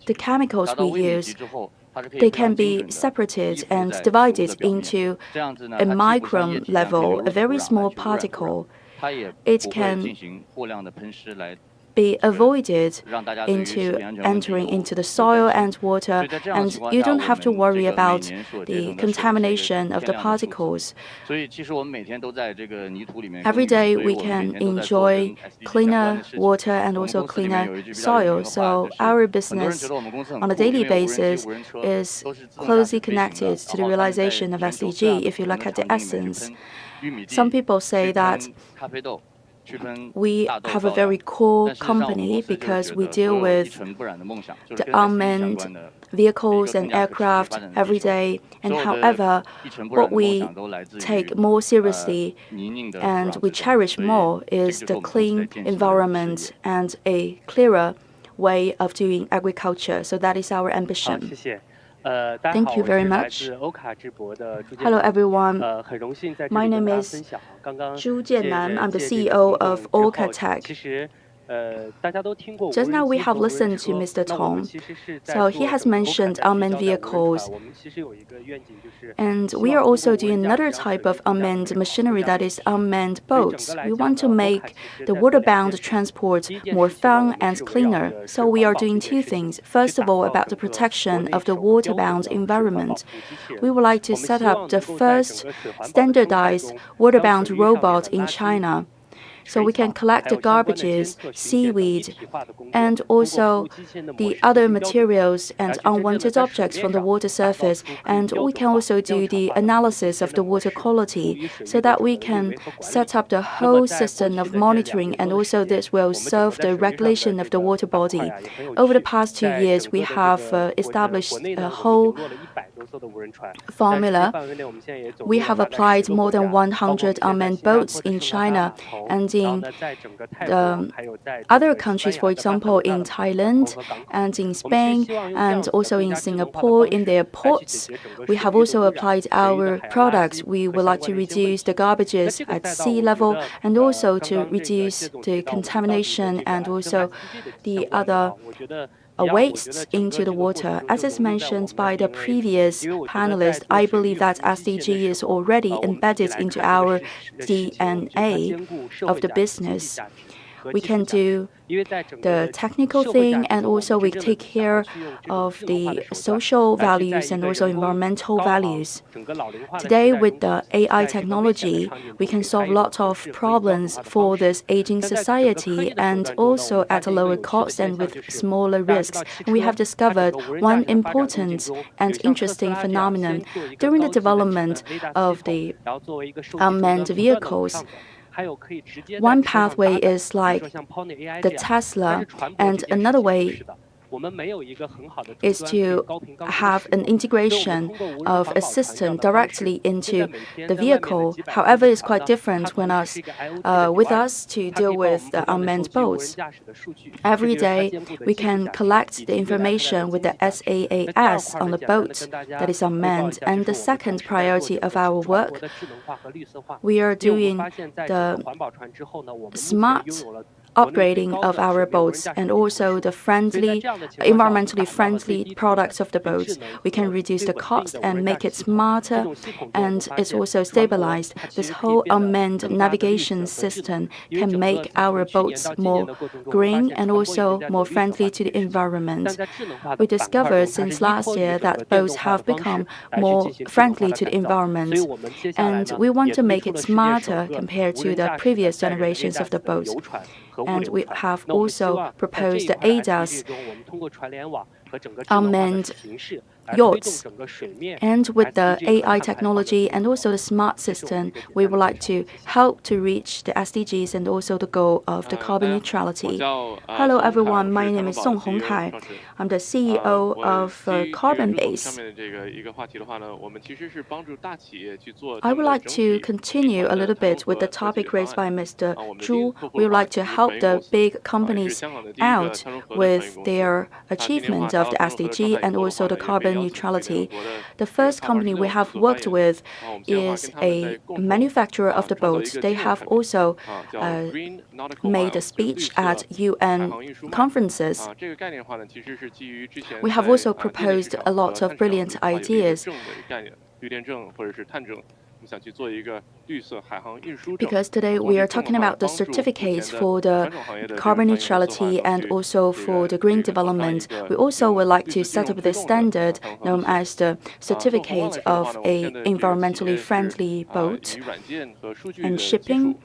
the chemicals we use, they can be separated and divided into a micron level, a very small particle. It can be avoided into entering into the soil and water, and you don't have to worry about the contamination of the particles. Every day we can enjoy cleaner water and also cleaner soil. So our business on a daily basis is closely connected to the realization of SDG. If you look at the essence, some people say that we have a very cool company because we deal with the unmanned vehicles and aircraft every day. And however, what we take more seriously and we cherish more is the clean environment and a clearer way of doing agriculture. So that is our ambition. Thank you very much. Hello, everyone. My name is Zhu Jiannan. I'm the CEO of Orca Tech. Just now we have listened to Mr. Tong. So he has mentioned unmanned vehicles. And we are also doing another type of unmanned machinery, that is unmanned boats. We want to make the waterbound transport more fun and cleaner. So we are doing two things. First of all, about the protection of the waterbound environment. We would like to set up the first standardized waterbound robot in China. So we can collect the garbages, seaweed, and also the other materials and unwanted objects from the water surface. And we can also do the analysis of the water quality so that we can set up the whole system of monitoring, and also this will serve the regulation of the water body. Over the past 2 years, we have established a whole formula, we have applied more than 100 unmanned boats in China and in other countries, for example, in Thailand and in Spain and also in Singapore in their ports. We have also applied our products. We would like to reduce the garbages at sea level and also to reduce the contamination and also the other wastes into the water. As is mentioned by the previous panelist, I believe that SDG is already embedded into our DNA of the business. We can do the technical thing and also we take care of the social values and also environmental values. Today, with the AI technology, we can solve a lot of problems for this aging society and also at a lower cost and with smaller risks. And we have discovered one important and interesting phenomenon during the development of the unmanned vehicles. One pathway is like the Tesla, and another way is to have an integration of a system directly into the vehicle. However, it's quite different when with us to deal with the unmanned boats. Every day, we can collect the information with the SaaS on the boat that is unmanned. And the second priority of our work, we are doing the smart upgrading of our boats and also the environmentally friendly products of the boats. We can reduce the cost and make it smarter, and it's also stabilized. This whole unmanned navigation system can make our boats more green and also more friendly to the environment. We discovered since last year that boats have become more friendly to the environment, and we want to make it smarter compared to the previous generations of the boats. And we have also proposed the ADAS unmanned yachts. And with the AI technology and also the smart system, we would like to help to reach the SDGs and also the goal of the carbon neutrality. Hello everyone, my name is Song Hongkai. I'm the CEO of Carbon Base. I would like to continue a little bit with the topic raised by Mr. Zhu. We would like to help the big companies out with their achievement of the SDG and also the carbon neutrality. The first company we have worked with is a manufacturer of the boats. They have also made a speech at UN conferences. We have also proposed a lot of brilliant ideas. Because today we are talking about the certificates for the carbon neutrality and also for the green development. We also would like to set up this standard known as the certificate of an environmentally friendly boat and shipping.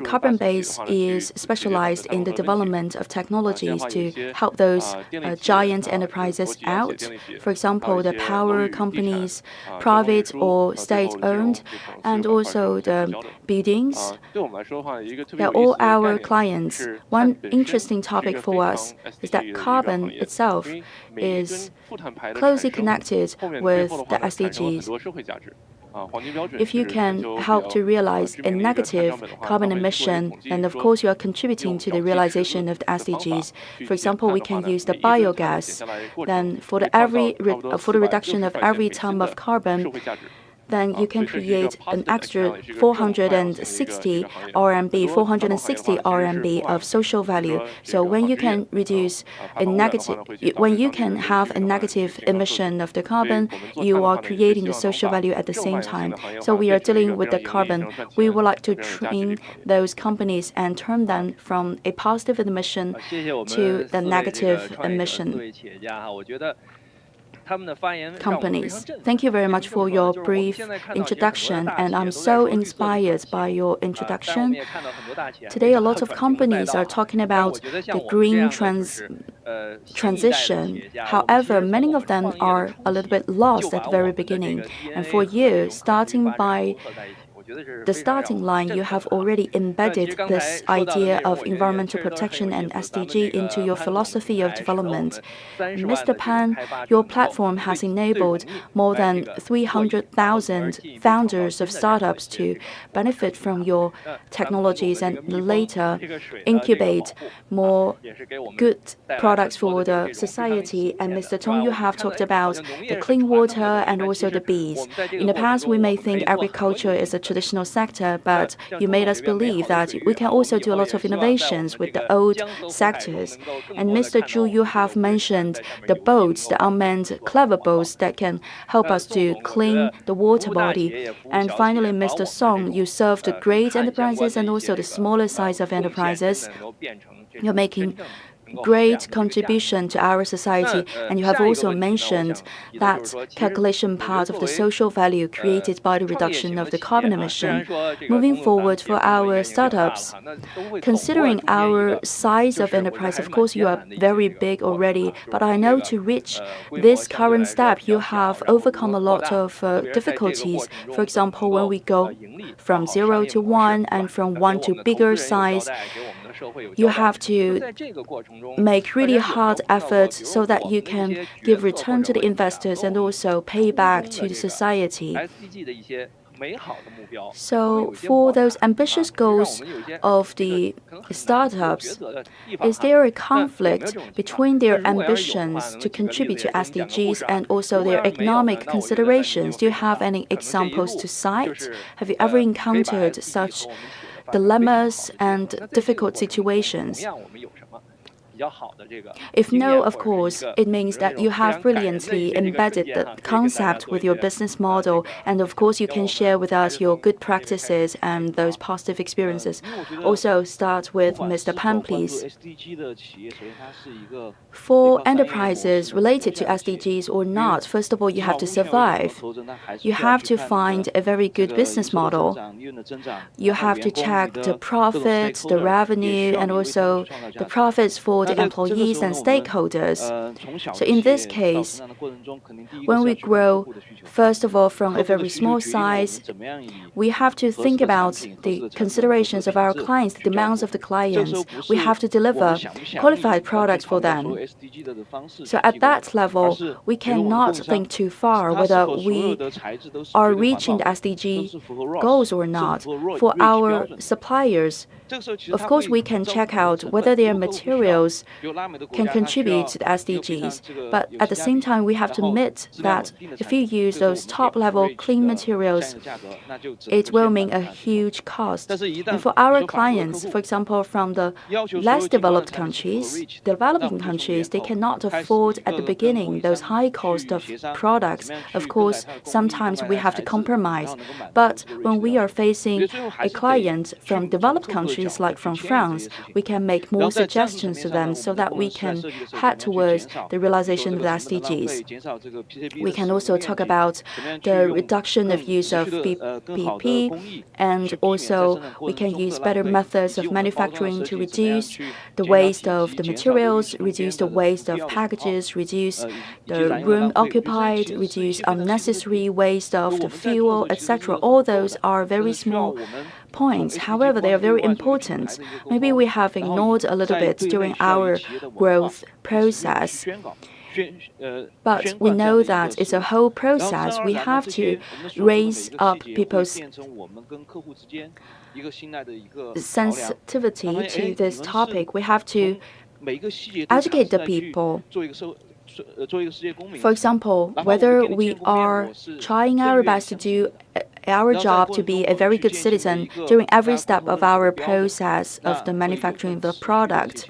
Carbon Base is specialized in the development of technologies to help those giant enterprises out. For example, the power companies, private or state-owned, and also the buildings. They're all our clients. One interesting topic for us is that carbon itself is closely connected with the SDGs. If you can help to realize a negative carbon emission, then of course you are contributing to the realization of the SDGs. For example, we can use the biogas. Then for the reduction of every ton of carbon, then you can create an extra 460 RMB of social value. So when you can have a negative emission of the carbon, you are creating the social value at the same time. So we are dealing with the carbon. We would like to train those companies and turn them from a positive emission to the negative emission companies. Thank you very much for your brief introduction, and I'm so inspired by your introduction. Today, a lot of companies are talking about the green transition. However, many of them are a little bit lost at the very beginning. And for you, starting by the starting line, you have already embedded this idea of environmental protection and SDG into your philosophy of development. Mr. Pan, your platform has enabled more than 300,000 founders of startups to benefit from your technologies and later incubate more good products for the society. And Mr. Tong, you have talked about the clean water and also the bees. In the past, we may think agriculture is a traditional sector, but you made us believe that we can also do a lot of innovations with the old sectors. And Mr. Zhu, you have mentioned the boats, the unmanned clever boats that can help us to clean the water body. And finally, Mr. Song, you serve the great enterprises and also the smaller size of enterprises. You're making great contribution to our society, and you have also mentioned that calculation part of the social value created by the reduction of the carbon emission. Moving forward for our startups, considering our size of enterprise, of course you are very big already, but I know to reach this current step, you have overcome a lot of difficulties. For example, when we go from 0 to 1 and from 1 to bigger size, you have to make really hard efforts so that you can give return to the investors and also pay back to the society. So for those ambitious goals of the startups, is there a conflict between their ambitions to contribute to SDGs and also their economic considerations? Do you have any examples to cite? Have you ever encountered such dilemmas and difficult situations? If no, of course, it means that you have brilliantly embedded the concept with your business model, and of course you can share with us your good practices and those positive experiences. Also, start with Mr. Pan, please. For enterprises related to SDGs or not, first of all, you have to survive. You have to find a very good business model. You have to check the profits, the revenue, and also the profits for the employees and stakeholders. So in this case, when we grow, first of all, from a very small size, we have to think about the considerations of our clients, the demands of the clients. We have to deliver qualified products for them. So at that level, we cannot think too far whether we are reaching the SDG goals or not. For our suppliers, of course, we can check out whether their materials can contribute to the SDGs. But at the same time, we have to admit that if you use those top-level clean materials, it will mean a huge cost. And for our clients, for example, from the less developed countries, developing countries, they cannot afford at the beginning those high cost of products. Of course, sometimes we have to compromise. But when we are facing a client from developed countries, like from France, we can make more suggestions to them so that we can head towards the realization of the SDGs. We can also talk about the reduction of use of PP, and also we can use better methods of manufacturing to reduce the waste of the materials, reduce the waste of packages, reduce the room occupied, reduce unnecessary waste of the fuel, etc. All those are very small points. However, they are very important. Maybe we have ignored a little bit during our growth process. But we know that it's a whole process. We have to raise up people's sensitivity to this topic. We have to educate the people. For example, whether we are trying our best to do our job to be a very good citizen during every step of our process of the manufacturing of the product.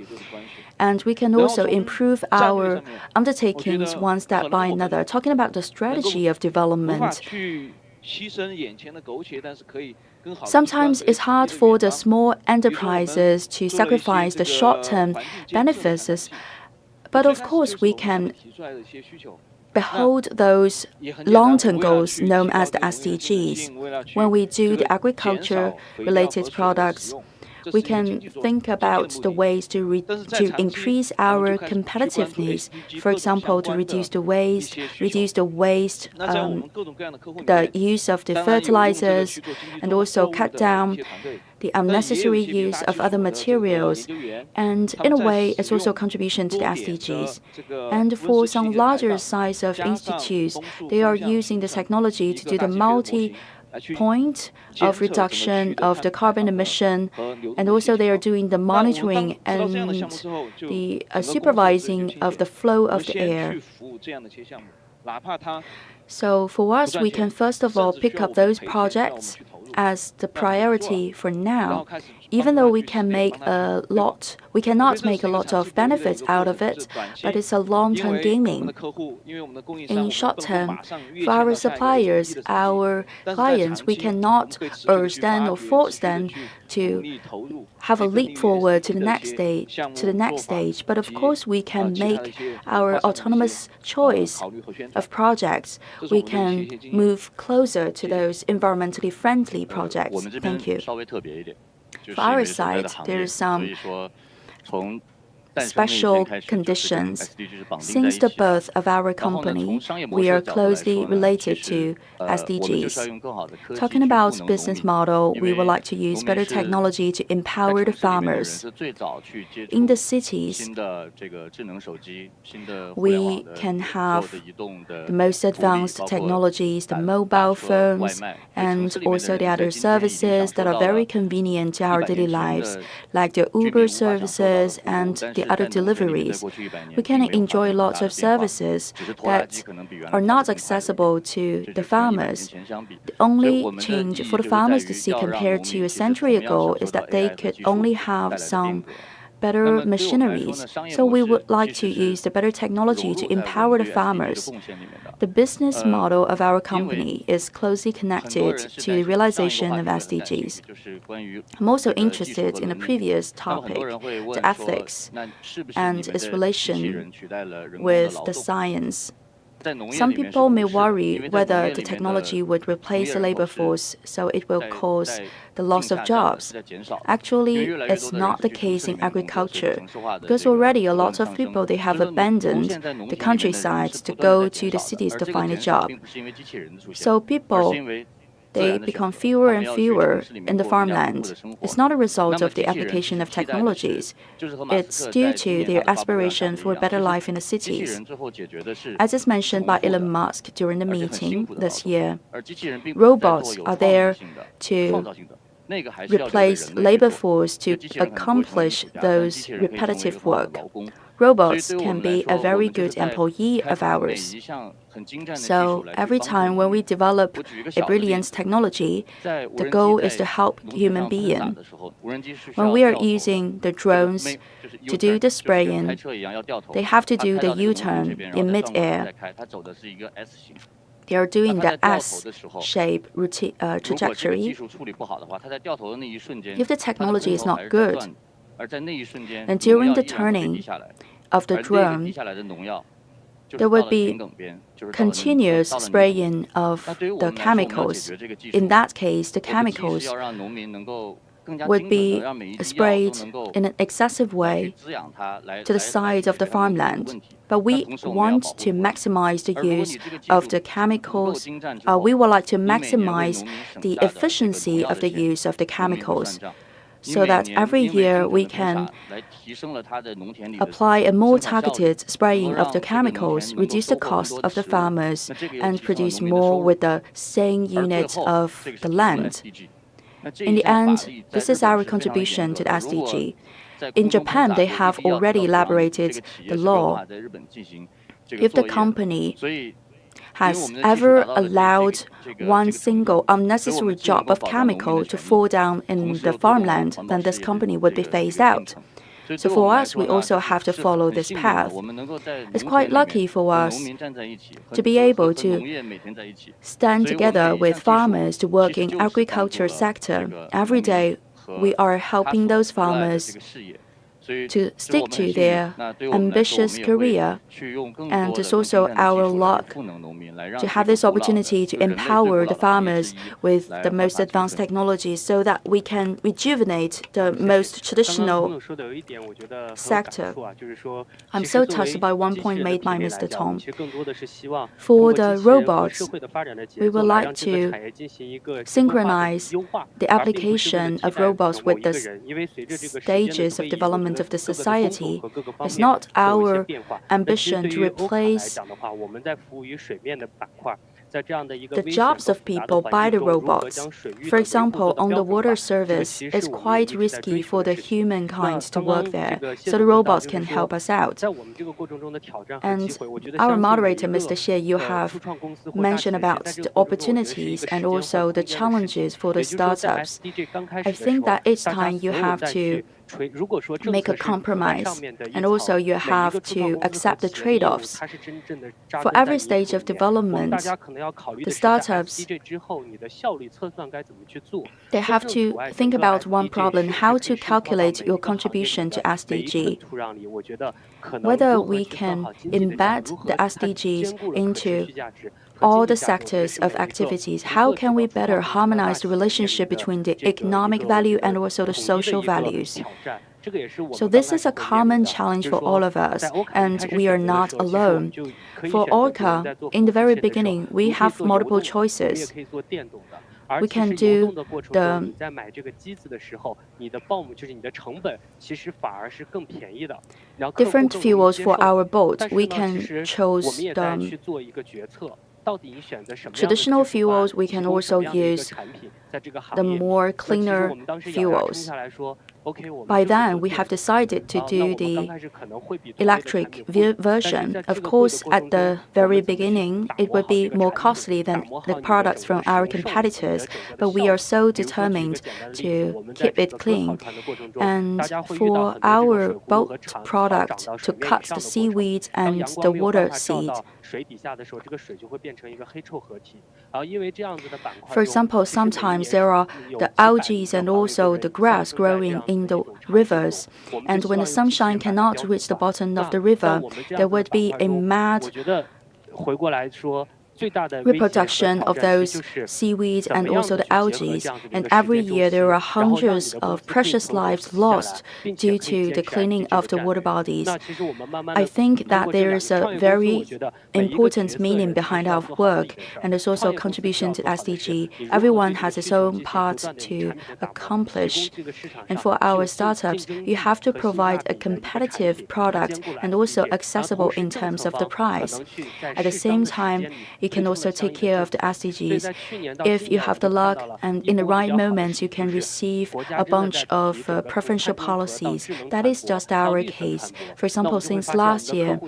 And we can also improve our undertakings one step by another. Talking about the strategy of development, sometimes it's hard for the small enterprises to sacrifice the short-term benefits, but of course we can behold those long-term goals known as the SDGs. When we do the agriculture-related products, we can think about the ways to increase our competitiveness. For example, to reduce the waste, the use of the fertilizers, and also cut down the unnecessary use of other materials. And in a way, it's also a contribution to the SDGs. And for some larger size of institutes, they are using the technology to do the multi-point of reduction of the carbon emission, and also they are doing the monitoring and the supervising of the flow of the air. So for us, we can first of all pick up those projects as the priority for now. Even though we cannot make a lot of benefits out of it, but it's a long-term gaming. In short term, for our suppliers, our clients, we cannot urge them or force them to have a leap forward to the next stage. But of course, we can make our autonomous choice of projects. We can move closer to those environmentally friendly projects. Thank you. For our side, there are some special conditions. Since the birth of our company, we are closely related to SDGs. Talking about business model, we would like to use better technology to empower the farmers. In the cities, we can have the most advanced technologies, the mobile phones, and also the other services that are very convenient to our daily lives, like the Uber services and the other deliveries. We can enjoy lots of services that are not accessible to the farmers. The only change for the farmers to see compared to a century ago is that they could only have some better machineries. So we would like to use the better technology to empower the farmers. The business model of our company is closely connected to the realization of SDGs. I'm also interested in the previous topic, the ethics and its relation with the science. Some people may worry whether the technology would replace the labor force, so it will cause the loss of jobs. Actually, it's not the case in agriculture, because already a lot of people, they have abandoned the countryside to go to the cities to find a job. So people, they become fewer and fewer in the farmland. It's not a result of the application of technologies. It's due to their aspiration for a better life in the cities. As is mentioned by Elon Musk during the meeting this year, robots are there to replace labor force to accomplish those repetitive work. Robots can be a very good employee of ours. So every time when we develop a brilliant technology, the goal is to help human beings. When we are using the drones to do the spraying, they have to do the U-turn in mid-air. They are doing the S-shape trajectory. If the technology is not good, then during the turning of the drone, there would be continuous spraying of the chemicals. In that case, the chemicals would be sprayed in an excessive way to the side of the farmland. But we want to maximize the use of the chemicals. We would like to maximize the efficiency of the use of the chemicals, so that every year we can apply a more targeted spraying of the chemicals, reduce the cost of the farmers, and produce more with the same unit of the land. In the end, this is our contribution to the SDG. In Japan, they have already elaborated the law. If the company has ever allowed one single unnecessary drop of chemical to fall down in the farmland, then this company would be phased out. So for us, we also have to follow this path. It's quite lucky for us to be able to stand together with farmers to work in agriculture sector. Every day, we are helping those farmers to stick to their ambitious career. And it's also our luck to have this opportunity to empower the farmers with the most advanced technologies so that we can rejuvenate the most traditional sector. I'm so touched by one point made by Mr. Tong. For the robots, we would like to synchronize the application of robots with the stages of development of the society. It's not our ambition to replace the jobs of people by the robots. For example, on the water service, it's quite risky for the humankind to work there, so the robots can help us out. And our moderator, Mr. Xie, you have mentioned about the opportunities and also the challenges for the startups. I think that each time you have to make a compromise, and also you have to accept the trade-offs. For every stage of development, the startups, they have to think about one problem: how to calculate your contribution to SDG. Whether we can embed the SDGs into all the sectors of activities, how can we better harmonize the relationship between the economic value and also the social values? So this is a common challenge for all of us, and we are not alone. For Orca, in the very beginning, we have multiple choices. We can do the different fuels for our boat. We can choose the traditional fuels. We can also use the more cleaner fuels. By then, we have decided to do the electric version. Of course, at the very beginning, it would be more costly than the products from our competitors, but we are so determined to keep it clean. And for our boat product to cut the seaweed and the water seed, for example, sometimes there are the algae and also the grass growing in the rivers, and when the sunshine cannot reach the bottom of the river, there would be a mad reproduction of those seaweeds and also the algae, and every year there are hundreds of precious lives lost due to the cleaning of the water bodies. I think that there is a very important meaning behind our work, and there's also a contribution to SDG. Everyone has its own part to accomplish, and for our startups, you have to provide a competitive product and also accessible in terms of the price. At the same time, you can also take care of the SDGs. If you have the luck and in the right moments, you can receive a bunch of preferential policies. That is just our case. For example, since last year,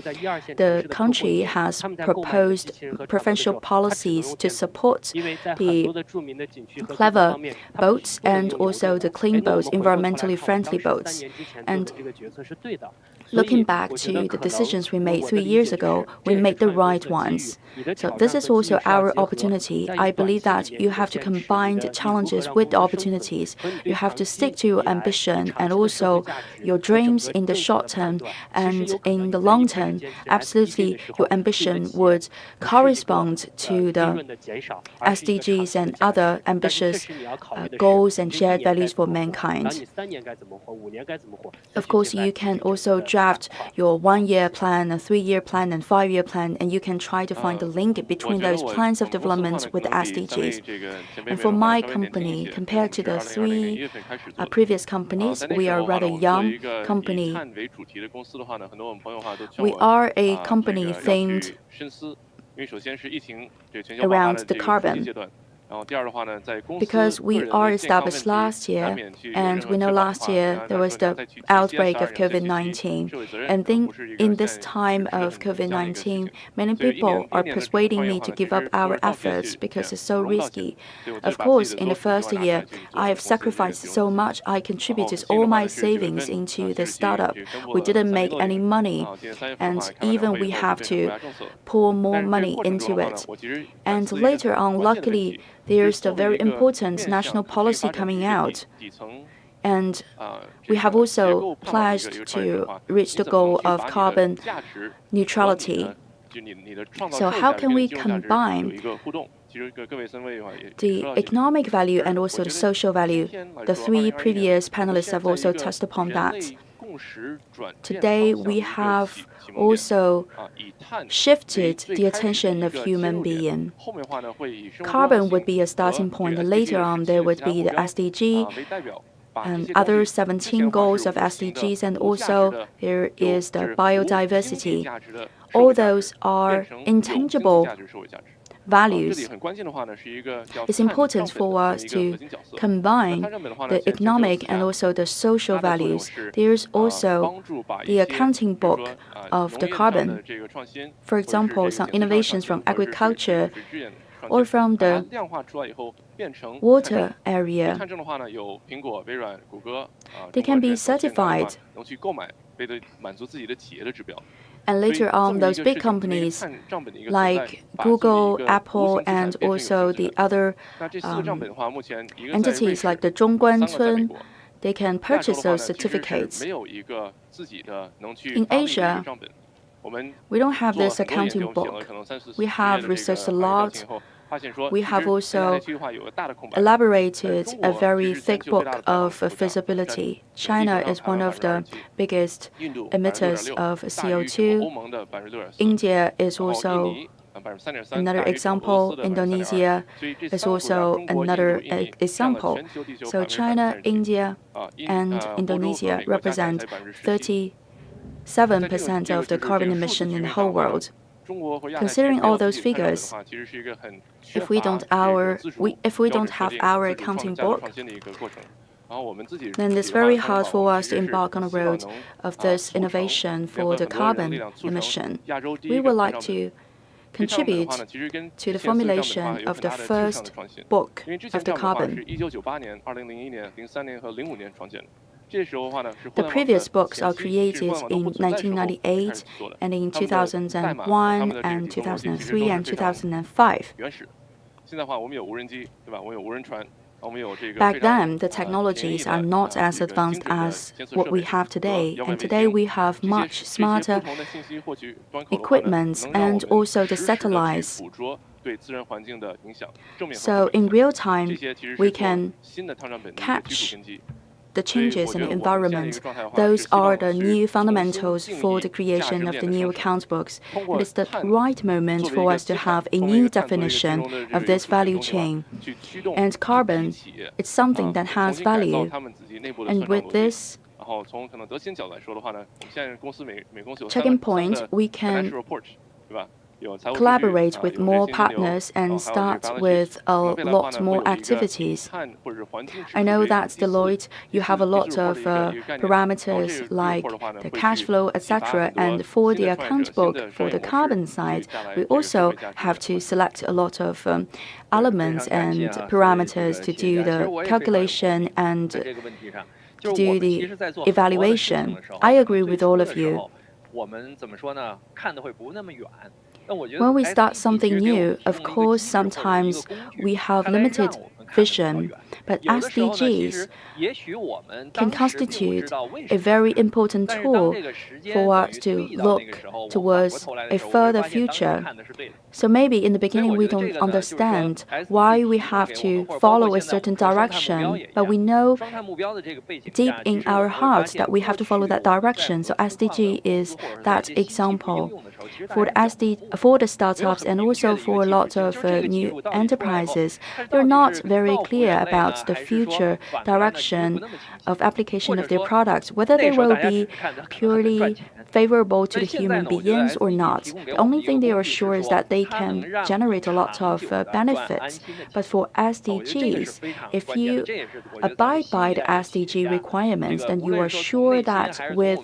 the country has proposed preferential policies to support the clever boats and also the clean boats, environmentally friendly boats. And looking back to the decisions we made 3 years ago, we made the right ones. So this is also our opportunity. I believe that you have to combine the challenges with the opportunities. You have to stick to your ambition and also your dreams in the short term, and in the long term, absolutely your ambition would correspond to the SDGs and other ambitious goals and shared values for mankind. Of course, you can also draft your 1-year plan, a 3-year plan, and 5-year plan, and you can try to find the link between those plans of development with the SDGs. And for my company, compared to the 3 previous companies, we are a rather young company. We are a company themed around the carbon. Because we are established last year, and we know last year there was the outbreak of COVID-19. And then in this time of COVID-19, many people are persuading me to give up our efforts because it's so risky. Of course, in the first year, I have sacrificed so much. I contributed all my savings into the startup. We didn't make any money, and even we have to pour more money into it. And later on, luckily, there's the very important national policy coming out. And we have also pledged to reach the goal of carbon neutrality. So how can we combine the economic value and also the social value? The three previous panelists have also touched upon that. Today, we have also shifted the attention of human being. Carbon would be a starting point, and later on there would be the SDG and other 17 goals of SDGs, and also there is the biodiversity. All those are intangible values. It's important for us to combine the economic and also the social values. There's also the accounting book of the carbon. For example, some innovations from agriculture or from the water area, they can be certified. And later on, those big companies like Google, Apple, and also the other entities like the Zhongguancun, they can purchase those certificates. In Asia, we don't have this accounting book. We have researched a lot. We have also elaborated a very thick book of feasibility. China is one of the biggest emitters of CO2. India is also another example. Indonesia is also another example. So China, India, and Indonesia represent 37% of the carbon emission in the whole world. Considering all those figures, if we don't have our accounting book, then it's very hard for us to embark on a road of this innovation for the carbon emission. We would like to contribute to the formulation of the first book of the carbon. The previous books are created in 1998 and in 2001 and 2003 and 2005. Back then, the technologies are not as advanced as what we have today, and today we have much smarter equipment and also the satellites. So in real time, we can catch the changes in the environment. Those are the new fundamentals for the creation of the new account books. It is the right moment for us to have a new definition of this value chain. And carbon, it's something that has value. And with this checking point, we can collaborate with more partners and start with a lot more activities. I know that Deloitte, you have a lot of parameters like the cash flow, etc. And for the account book, for the carbon side, we also have to select a lot of elements and parameters to do the calculation and to do the evaluation. I agree with all of you. When we start something new, of course, sometimes we have limited vision, but SDGs can constitute a very important tool for us to look towards a further future. So maybe in the beginning we don't understand why we have to follow a certain direction, but we know deep in our hearts that we have to follow that direction. So SDG is that example. For the startups and also for a lot of new enterprises, they're not very clear about the future direction of application of their products, whether they will be purely favorable to the human beings or not. The only thing they are sure is that they can generate a lot of benefits. But for SDGs, if you abide by the SDG requirements, then you are sure that with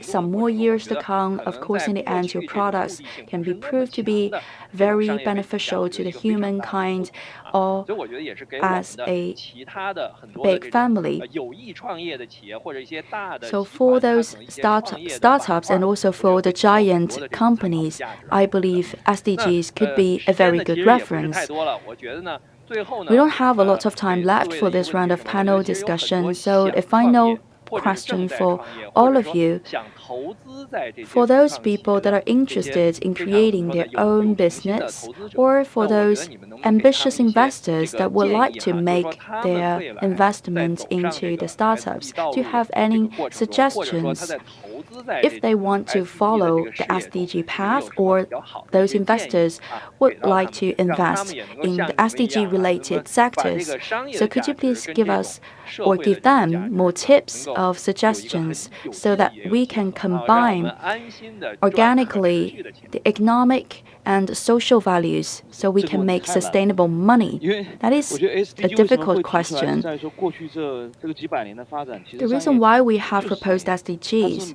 some more years to come, of course, in the end, your products can be proved to be very beneficial to the humankind or as a big family. So for those startups and also for the giant companies, I believe SDGs could be a very good reference. We don't have a lot of time left for this round of panel discussion, so a final question for all of you. For those people that are interested in creating their own business, or for those ambitious investors that would like to make their investment into the startups, do you have any suggestions if they want to follow the SDG path, or those investors would like to invest in the SDG related sectors? So could you please give us or give them more tips of suggestions so that we can combine organically the economic and social values so we can make sustainable money? That is a difficult question. The reason why we have proposed SDGs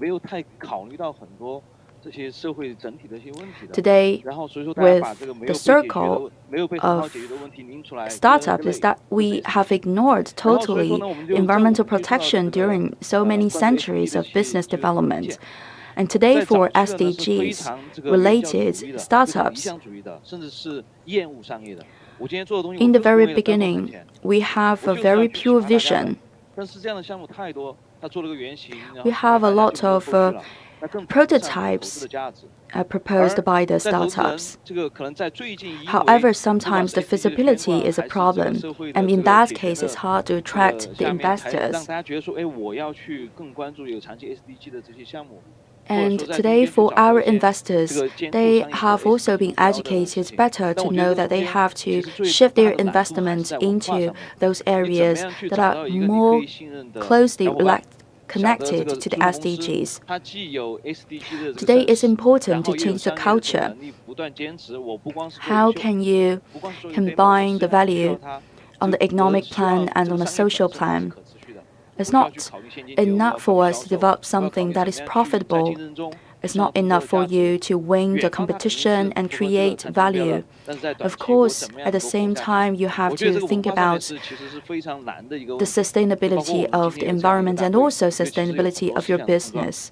today with the circle of startup is that we have ignored totally environmental protection during so many centuries of business development. And today for SDGs related startups, in the very beginning, we have a very pure vision. We have a lot of prototypes proposed by the startups. However, sometimes the feasibility is a problem, and in that case, it's hard to attract the investors. And today, for our investors, they have also been educated better to know that they have to shift their investments into those areas that are more closely connected to the SDGs. Today, it's important to change the culture. How can you combine the value on the economic plan and on the social plan? It's not enough for us to develop something that is profitable. It's not enough for you to win the competition and create value. Of course, at the same time, you have to think about the sustainability of the environment and also sustainability of your business.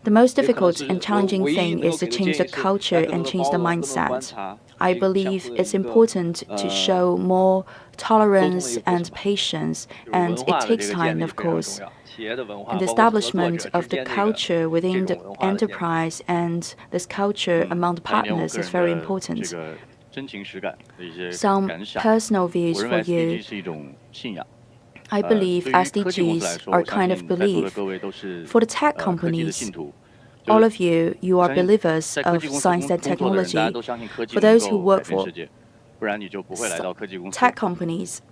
The most difficult and challenging thing is to change the culture and change the mindset. I believe it's important to show more tolerance and patience, and it takes time, of course. And the establishment of the culture within the enterprise and this culture among the partners is very important. Some personal views for you. I believe SDGs are kind of belief. For the tech companies, all of you, you are believers of science and technology. For those who work for tech companies,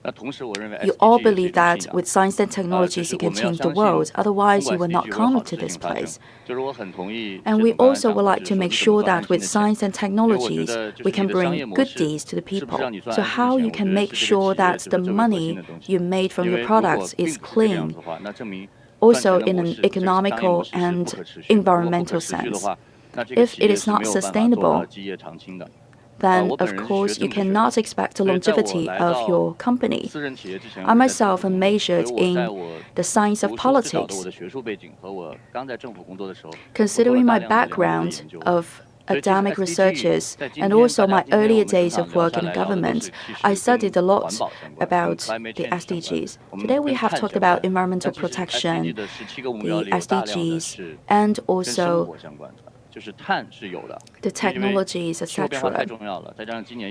you all believe that with science and technologies you can change the world, otherwise you will not come to this place. And we also would like to make sure that with science and technologies we can bring good deeds to the people. So how you can make sure that the money you made from your products is clean, also in an economical and environmental sense. If it is not sustainable, then of course you cannot expect the longevity of your company. I myself am majored in the science of politics. Considering my background of academic researches and also my earlier days of work in government, I studied a lot about the SDGs. Today we have talked about environmental protection, the SDGs, and also the technologies, etc.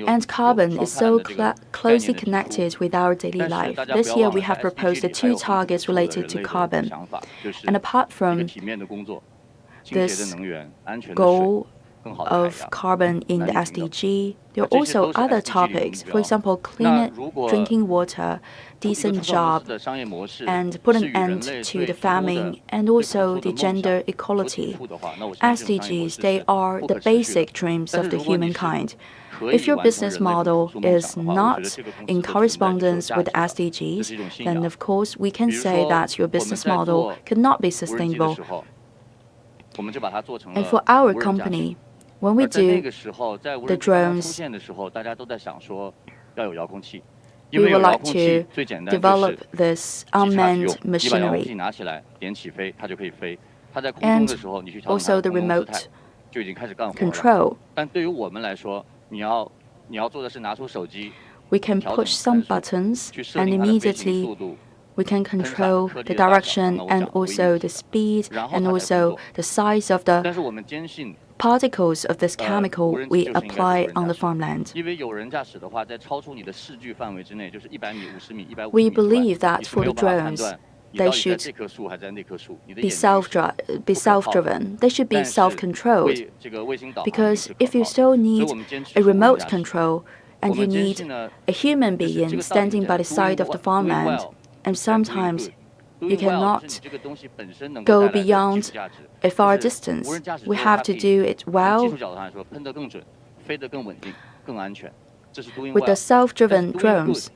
And carbon is so closely connected with our daily life. This year we have proposed 2 targets related to carbon. And apart from this goal of carbon in the SDG, there are also other topics, for example, clean drinking water, decent job, and put an end to the famine, and also the gender equality. SDGs, they are the basic dreams of the humankind. If your business model is not in correspondence with SDGs, then of course we can say that your business model cannot be sustainable. And for our company, when we do the drones, we would like to develop this unmanned machinery and also the remote control. we can push some buttons and immediately we can control the direction and also the speed and also the size of the particles of this chemical we apply on the farmland. We believe that for the drones, they should be self-driven. They should be self-controlled. Because if you still need a remote control and you need a human being standing by the side of the farmland, and sometimes you cannot go beyond a far distance. We have to do it well. With the self-driven drones,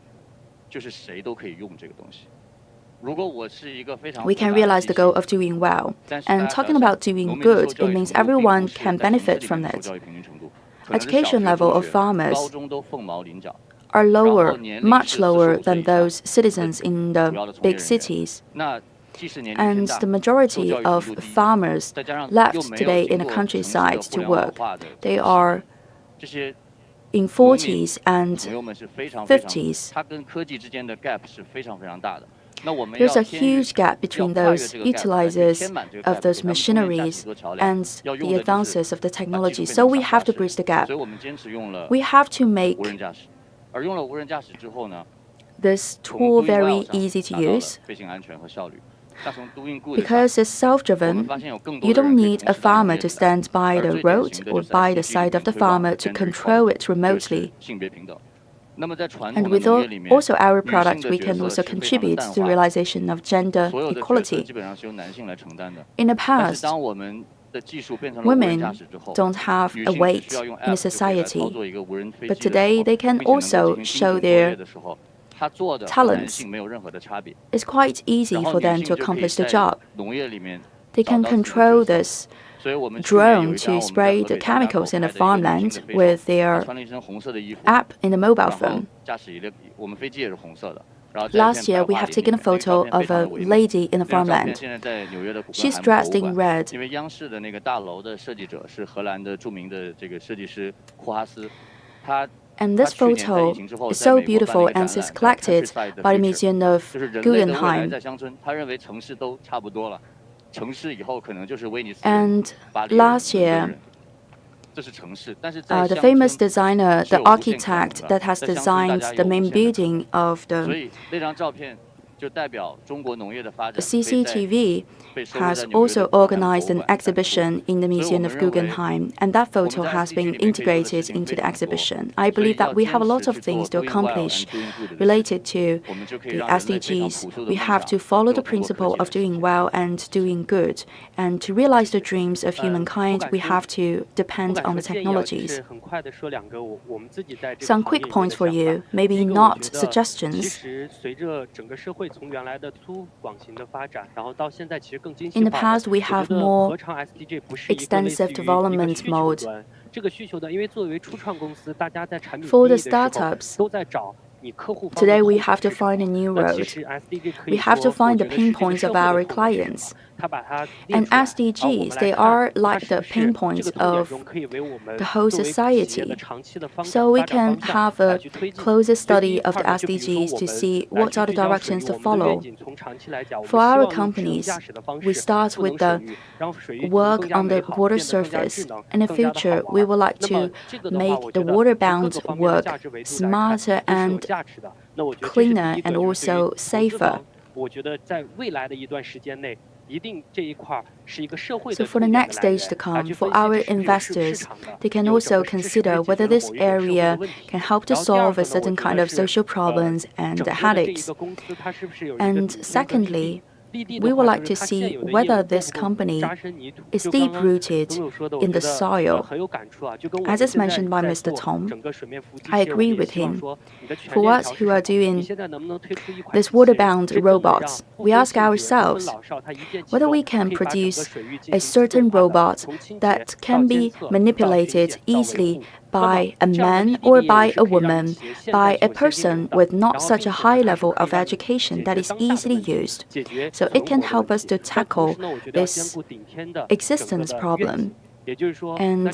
we can realize the goal of doing well. And talking about doing good, it means everyone can benefit from it. Education level of farmers are lower, much lower than those citizens in the big cities. And the majority of farmers left today in the countryside to work. They are in 40s and 50s. There's a huge gap between those utilizers of those machineries and the advances of the technology. So we have to bridge the gap. We have to make this tool very easy to use. Because it's self-driven, you don't need a farmer to stand by the road or by the side of the farmer to control it remotely. And with also our products, we can also contribute to the realization of gender equality. In the past, women don't have a weight in society, but today they can also show their talents. It's quite easy for them to accomplish the job. They can control this drone to spray the chemicals in the farmland with their app in the mobile phone. Last year, we have taken a photo of a lady in the farmland. She's dressed in red. And this photo is so beautiful and is collected by the Museum of Guggenheim. And last year, the famous designer, the architect that has designed the main building of the CCTV has also organized an exhibition in the Museum of Guggenheim, and that photo has been integrated into the exhibition. I believe that we have a lot of things to accomplish related to the SDGs. We have to follow the principle of doing well and doing good. And to realize the dreams of humankind, we have to depend on the technologies. Some quick points for you, maybe not suggestions. In the past, we have more extensive development mode. For the startups, today we have to find a new road. We have to find the pain points of our clients. And SDGs, they are like the pain points of the whole society. So we can have a closer study of the SDGs to see what are the directions to follow. For our companies, we start with the work on the water surface. In the future, we would like to make the water-bound work smarter and cleaner and also safer. So for the next stage to come, for our investors, they can also consider whether this area can help to solve a certain kind of social problems and headaches. And secondly, we would like to see whether this company is deep-rooted in the soil. As is mentioned by Mr. Tong, I agree with him. For us who are doing this water-bound robots, we ask ourselves whether we can produce a certain robot that can be manipulated easily by a man or by a woman, by a person with not such a high level of education that is easily used. So it can help us to tackle this existence problem. and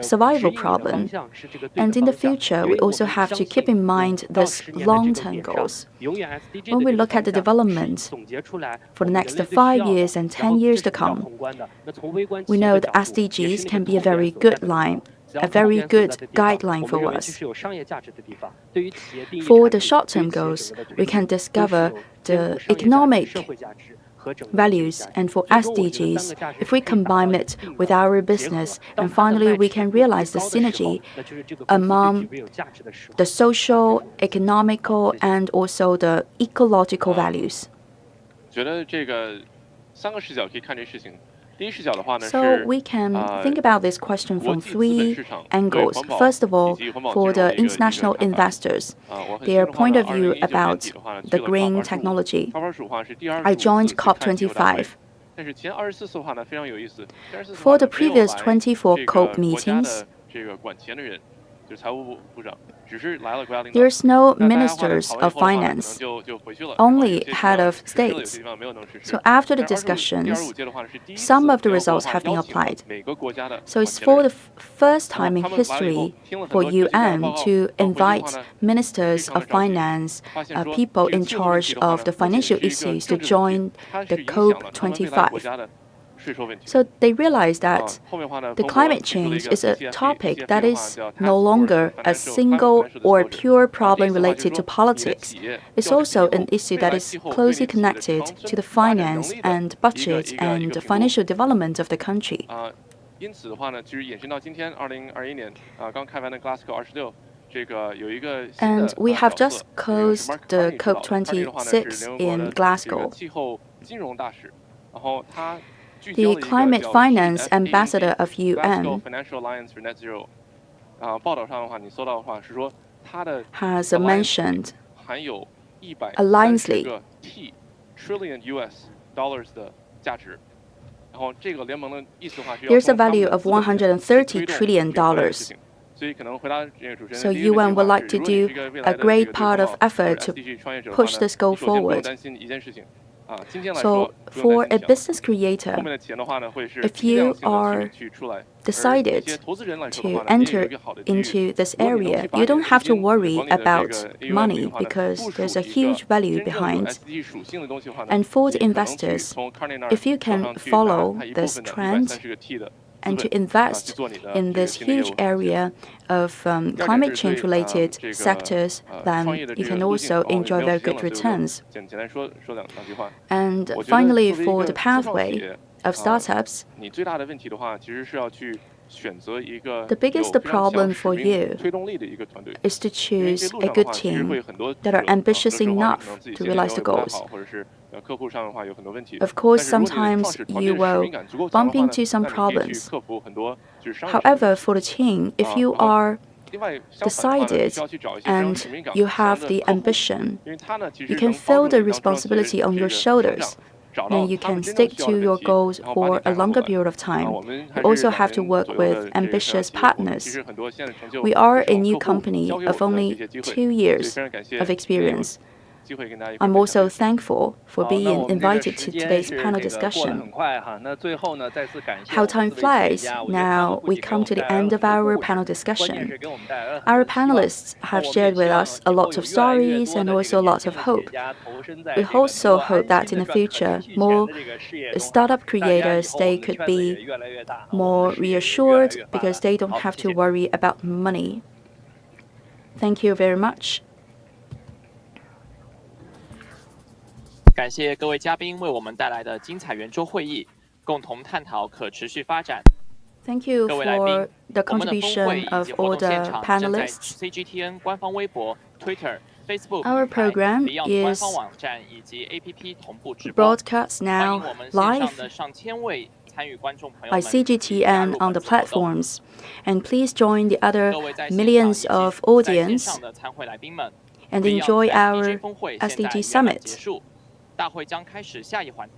survival problem. And in the future, we also have to keep in mind this long-term goals. When we look at the development for the next 5 years and 10 years to come, we know the SDGs can be a very good guideline for us. For the short-term goals, we can discover the economic values, and for SDGs, if we combine it with our business, and finally we can realize the synergy among the social, economical, and also the ecological values. So we can think about this question from 3 angles. First of all, for the international investors, their point of view about the green technology. I joined COP25. For the previous 24 COP meetings, there's no ministers of finance, only head of states. So after the discussions, some of the results have been applied. So it's for the first time in history for UN to invite ministers of finance, people in charge of the financial issues to join the COP25. So they realized that the climate change is a topic that is no longer a single or pure problem related to politics. It's also an issue that is closely connected to the finance and budget and the financial development of the country. And we have just closed the COP26 in Glasgow. The climate finance ambassador of UN has mentioned alliance. There's a value of $130 trillion. So UN would like to do a great part of effort to push this goal forward. So for a business creator, if you are decided to enter into this area, you don't have to worry about money because there's a huge value behind. And for the investors, if you can follow this trend and to invest in this huge area of climate change related sectors, then you can also enjoy very good returns. And finally, for the pathway of startups, the biggest problem for you is to choose a good team that are ambitious enough to realize the goals. Of course, sometimes you will bump into some problems. However, for the team, if you are decided and you have the ambition, you can feel the responsibility on your shoulders. Then you can stick to your goals for a longer period of time. You also have to work with ambitious partners. We are a new company of only 2 years of experience. I'm also thankful for being invited to today's panel discussion. How time flies. Now we come to the end of our panel discussion. Our panelists have shared with us a lot of stories and also lots of hope. We also hope that in the future, more startup creators, they could be more reassured because they don't have to worry about money. Thank you very much. 感谢各位嘉宾为我们带来的精彩圆桌会议，共同探讨可持续发展。 Thank you for the contribution of all the panelists. CGTN 官方微博、Twitter、Facebook、 Our program is 官方网站以及 APP 同步直播。 broadcast now live by CGTN on the platforms, and please join the other millions of audience and enjoy our SDG summit. 大会将开始下一环。